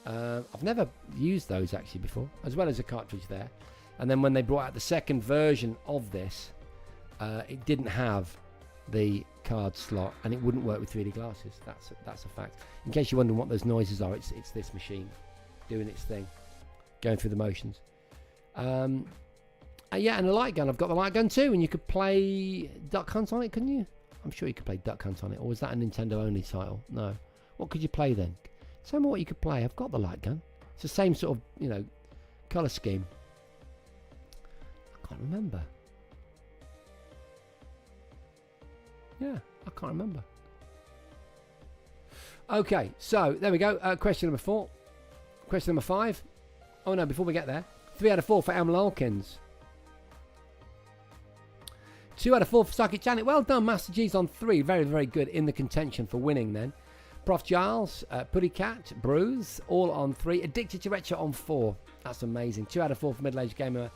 S1: I've never used those actually before, as well as a cartridge there. And then when they brought out the second version of this, it didn't have the card slot, and it wouldn't work with 3D glasses. That's a fact. In case you're wondering what those noises are, it's this machine doing its thing, going through the motions. Yeah, and a light gun. I've got the light gun too, and you could play Duck Hunt on it, couldn't you? I'm sure you could play Duck Hunt on it, or was that a Nintendo only title? No. What could you play then? Tell me what you could play. I've got the light gun. It's the same sort of, colour scheme. I can't remember. Yeah, I can't remember. Okay, so there we go. Question number 4. Question number 5. Oh no, before we get there. 3 out of 4 for Emil Alkins. 2 out of 4 for Psychic Janet. Well done, Master G's on 3. Very, very good in the contention for winning then. Prof Giles, Putty Cat, Bruce, all on 3. Addicted to Retro on 4. That's amazing. 2 out of 4 for Middle Aged Gamer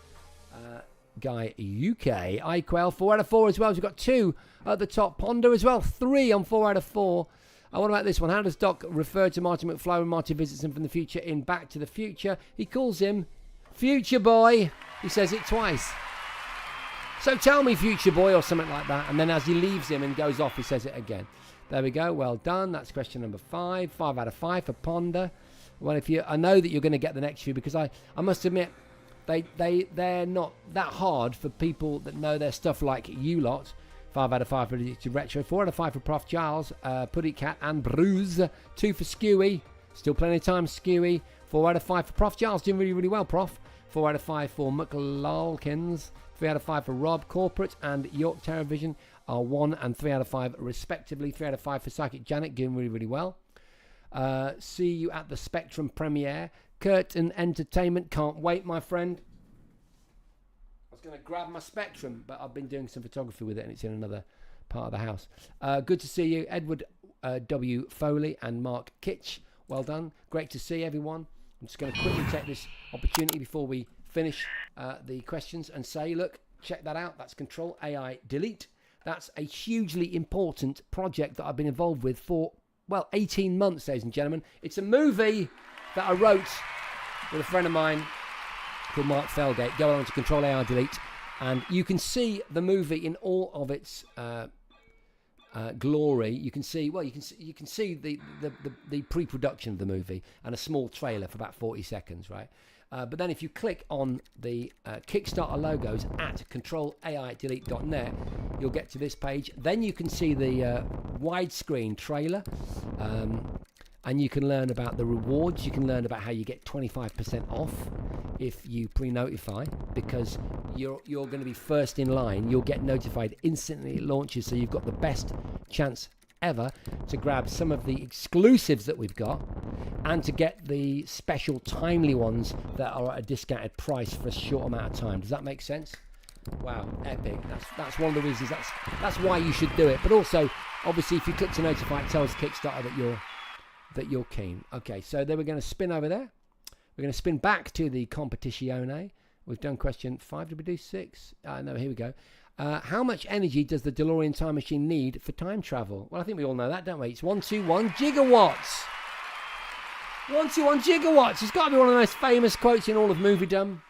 S1: Guy UK. iQuell, 4 out of 4 as well. We've got 2 at the top. Ponder as well, 3 on 4 out of 4. What about this one? How does Doc refer to Marty McFly when Marty visits him from the future in Back to the Future? He calls him Future Boy. He says it twice. So tell me, Future Boy, or something like that. And then as he leaves him and goes off, he says it again. There we go. Well done. That's question number 5. 5 out of 5 for Ponder. Well, I know that you're going to get the next few, because I must admit, they're not that hard for people that know their stuff like you lot. 5 out of 5 for Retro. 4 out of 5 for Prof Giles, Putty Cat and Bruce. 2 for Skewy. Still plenty of time, Skewy. 4 out of 5 for Prof Giles. Doing really, really well, Prof. 4 out of 5 for McLalkins. 3 out of 5 for Rob. Corporate and York Terrorvision are 1 and 3 out of 5 respectively. 3 out of 5 for Psychic Janet. Doing really, really well. See you at the Spectrum premiere. Curtain Entertainment. Can't wait, my friend. I was going to grab my Spectrum, but I've been doing some photography with it, and it's in another part of the house. Good to see you, Edward W. Foley and Mark Kitch. Well done. Great to see everyone. I'm just going to quickly take this opportunity before we finish the questions and say, look, check that out. That's Control AI Delete. That's a hugely important project that I've been involved with for, 18 months, ladies and gentlemen. It's a movie that I wrote with a friend of mine called Mark Felgate. Go on to Control AI Delete, and you can see the movie in all of its glory. You can see the pre-production of the movie and a small trailer for about 40 seconds, right? But then if you click on the Kickstarter logos at controlaidelete.net, you'll get to this page. Then you can see the widescreen trailer, and you can learn about the rewards. You can learn about how you get 25% off if you pre-notify, because you're going to be first in line. You'll get notified instantly it launches, so you've got the best chance ever to grab some of the exclusives that we've got, and to get the special timely ones that are at a discounted price for a short amount of time. Does that make sense? Wow, epic. That's one of the reasons. That's why you should do it. But also, obviously, if you click to notify, it tells Kickstarter that you're keen. Okay, so then we're going to spin over there. We're going to spin back to the Competizione. We've done question 5. Did we do 6? No, here we go. How much energy does the DeLorean time machine need for time travel? Well, I think we all know that, don't we? It's 121 gigawatts. 121 gigawatts. It's got to be one of the most famous quotes in all of moviedom.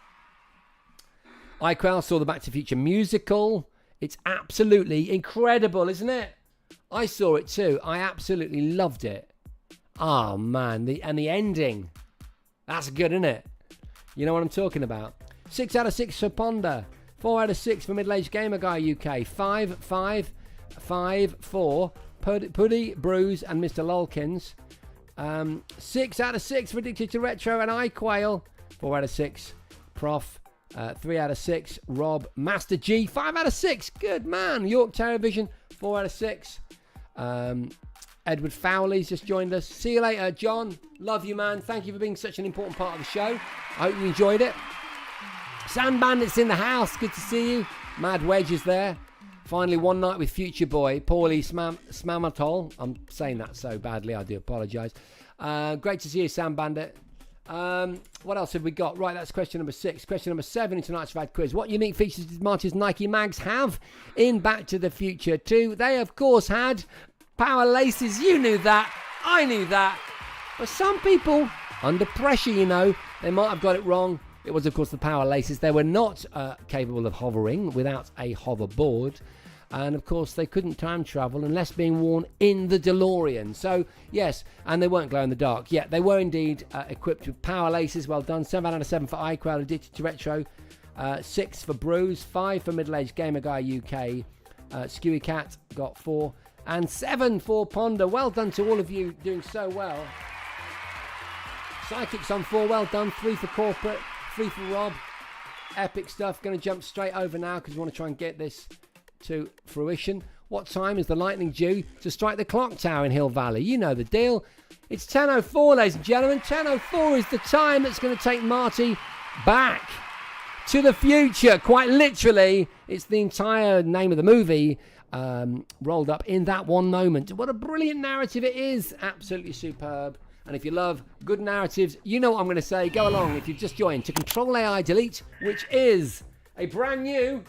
S1: iQuell saw the Back to the Future musical. It's absolutely incredible, isn't it? I saw it too. I absolutely loved it. Oh, man. The ending. That's good, isn't it? You know what I'm talking about. 6 out of 6 for Ponder. 4 out of 6 for Middle-Aged Gamer Guy UK. 5, 4. Puddy, Bruce, and Mr. Lolkins. 6 out of 6 for Addicted to Retro and iQuail. 4 out of 6. Prof. 3 out of 6. Rob. Master G. 5 out of 6. Good man. York Television. 4 out of 6. Edward Fowley's just joined us. See you later, John. Love you, man. Thank you for being such an important part of the show. I hope you enjoyed it. Sand Bandits in the house. Good to see you. Mad Wedge is there. Finally, One Night with Future Boy. Paulie Smamatol. I'm saying that so badly. I do apologise. Great to see you, Sand Bandit. What else have we got? Right, that's question number 6. Question number 7 in tonight's Rad Quiz. What unique features did Marty's Nike Mags have in Back to the Future 2? They, of course, had power laces. You knew that. I knew that. But some people, under pressure, you know, they might have got it wrong. It was, of course, the power laces. They were not capable of hovering without a hoverboard. And, of course, they couldn't time travel unless being worn in the DeLorean. So, yes, and they weren't glow in the dark. Yeah, they were indeed equipped with power laces. Well done. 7 out of 7 for iCrowd, Addicted to Retro. 6 for Bruce. 5 for Middle-Aged Gamer Guy UK. Skewy Cat got 4. And 7 for Ponder. Well done to all of you doing so well. Psychics on 4. Well done. 3 for Corporate. 3 for Rob. Epic stuff. Going to jump straight over now because we want to try and get this to fruition. What time is the lightning due to strike the clock tower in Hill Valley? You know the deal. It's 10:04, ladies and gentlemen. 10:04 is the time that's going to take Marty back to the future. Quite literally, it's the entire name of the movie rolled up in that one moment. What a brilliant narrative it is. Absolutely superb. And if you love good narratives, you know what I'm going to say. Go along if you've just joined to Control AI Delete, which is a brand new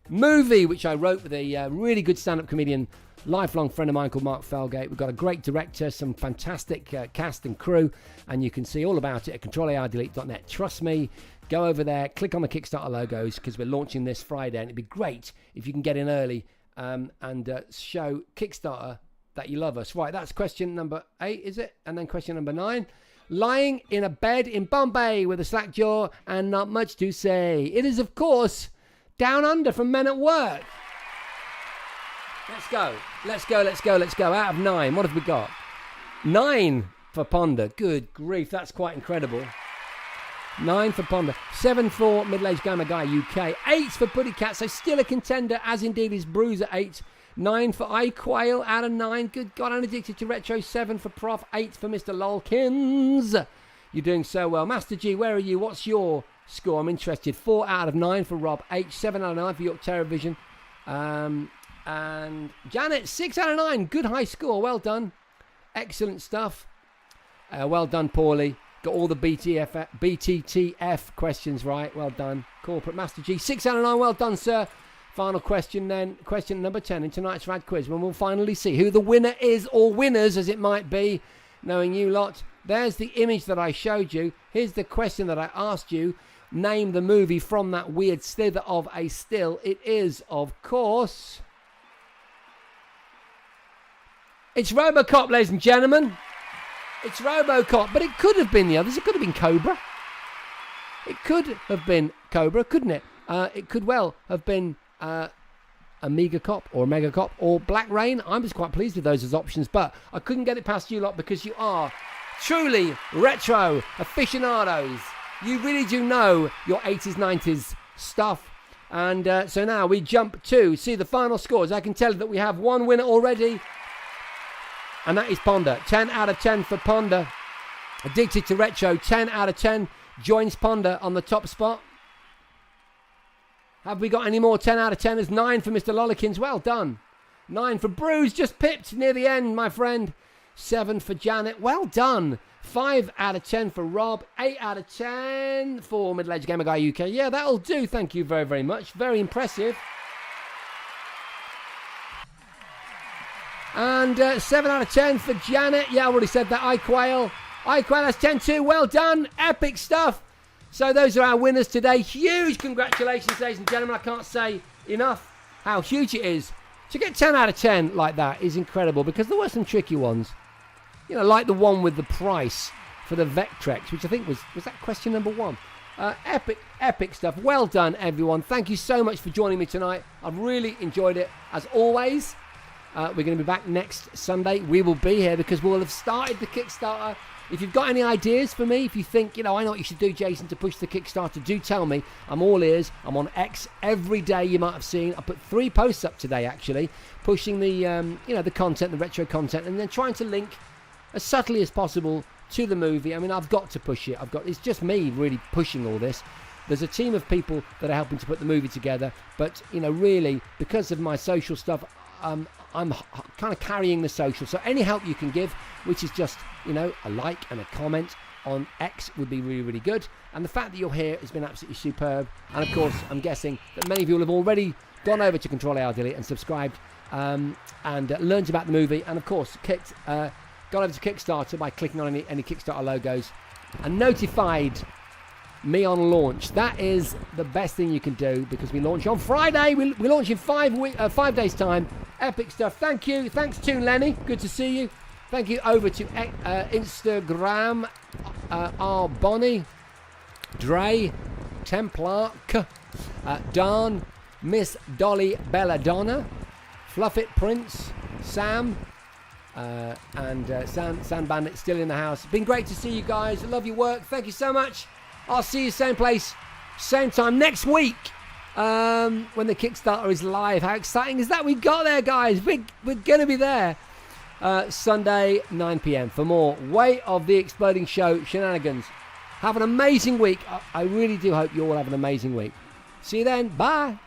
S1: movie which I wrote with a really good stand-up comedian, lifelong friend of mine called Mark Felgate. We've got a great director, some fantastic cast and crew, and you can see all about it at controlaidelete.net. Trust me, go over there, click on the Kickstarter logos because we're launching this Friday, and it'd be great if you can get in early and show Kickstarter that you love us. Right, that's question number 8, is it? And then question number 9. Lying in a bed in Bombay with a slack jaw and not much to say. It is, of course, Down Under from Men at Work. Let's go. Out of 9, what have we got? 9 for Ponder. Good grief, that's quite incredible. 9 for Ponder. 7 for Middle-Aged Gamer Guy UK. 8 for Puddy Cat, so still a contender, as indeed is Bruise at 8. 9 for iQuail out of 9. Good God, I'm Addicted to Retro. 7 for Prof. 8 for Mr. Lolkins. You're doing so well. Master G, where are you? What's your score? I'm interested. 4 out of 9 for Rob. 7 out of 9 for York Television. And Janet, 6 out of 9. Good high score. Well done. Excellent stuff. Well done, Paulie. Got all the BTTF questions right. Well done. Corporate Master G, 6 out of 9. Well done, sir. Final question then. Question number 10 in tonight's Rad Quiz, when we'll finally see who the winner is, or winners as it might be, knowing you lot. There's the image that I showed you. Here's the question that I asked you. Name the movie from that weird slither of a still. It is, of course, it's RoboCop, ladies and gentlemen. It's RoboCop, but it could have been the others. It could have been Cobra. It could have been Cobra, couldn't it? It could well have been Amiga Cop or Mega Cop or Black Rain. I was quite pleased with those as options, but I couldn't get it past you lot because you are truly retro aficionados. You really do know your 80s, 90s stuff. And so now we jump to see the final scores. I can tell you that we have one winner already, and that is Ponder. 10 out of 10 for Ponder. Addicted to Retro, 10 out of 10. Joins Ponder on the top spot. Have we got any more 10 out of 10? There's 9 for Mr. Lollikins. Well done. 9 for Bruce. Just pipped near the end, my friend. 7 for Janet. Well done. 5 out of 10 for Rob. 8 out of 10 for Middle-Aged Gamer Guy UK. Yeah, that'll do. Thank you very, very much. Very impressive. And 7 out of 10 for Janet. Yeah, I already said that. iQuail has 10 too. Well done. Epic stuff. So those are our winners today. Huge congratulations, ladies and gentlemen. I can't say enough how huge it is. To get 10 out of 10 like that is incredible, because there were some tricky ones. You know, like the one with the price for the Vectrex, which I think was that question number 1. Epic stuff. Well done, everyone. Thank you so much for joining me tonight. I've really enjoyed it, as always. We're going to be back next Sunday. We will be here because we'll have started the Kickstarter. If you've got any ideas for me, if you think, I know what you should do, Jason, to push the Kickstarter, do tell me. I'm all ears. I'm on X every day, you might have seen. I put 3 posts up today, actually, pushing the, the content, the retro content, and then trying to link as subtly as possible to the movie. I mean, I've got to push it. it's just me really pushing all this. There's a team of people that are helping to put the movie together, but really, because of my social stuff, I'm kind of carrying the social. So any help you can give, which is just a like and a comment on X, would be really, really good. And the fact that you're here has been absolutely superb. And of course, I'm guessing that many of you will have already gone over to Control Alt Delete and subscribed and learned about the movie, and of course gone over to Kickstarter by clicking on any Kickstarter logos and notified me on launch. That is the best thing you can do, because we launch on Friday. We launch in 5 days time. Epic stuff. Thank you. Thanks to Lenny. Good to see you. Thank you over to Instagram, R. Bonnie, Dre, Templark, Dan, Miss Dolly Belladonna, Fluffit Prince, Sam, and Sand Bandit still in the house. Been great to see you guys. I love your work. Thank you so much. I'll see you same place, same time next week when the Kickstarter is live. How exciting is that? We got there, guys. We're going to be there Sunday, 9 p.m. for more Way of the Exploding Show shenanigans. Have an amazing week. I really do hope you all have an amazing week. See you then. Bye.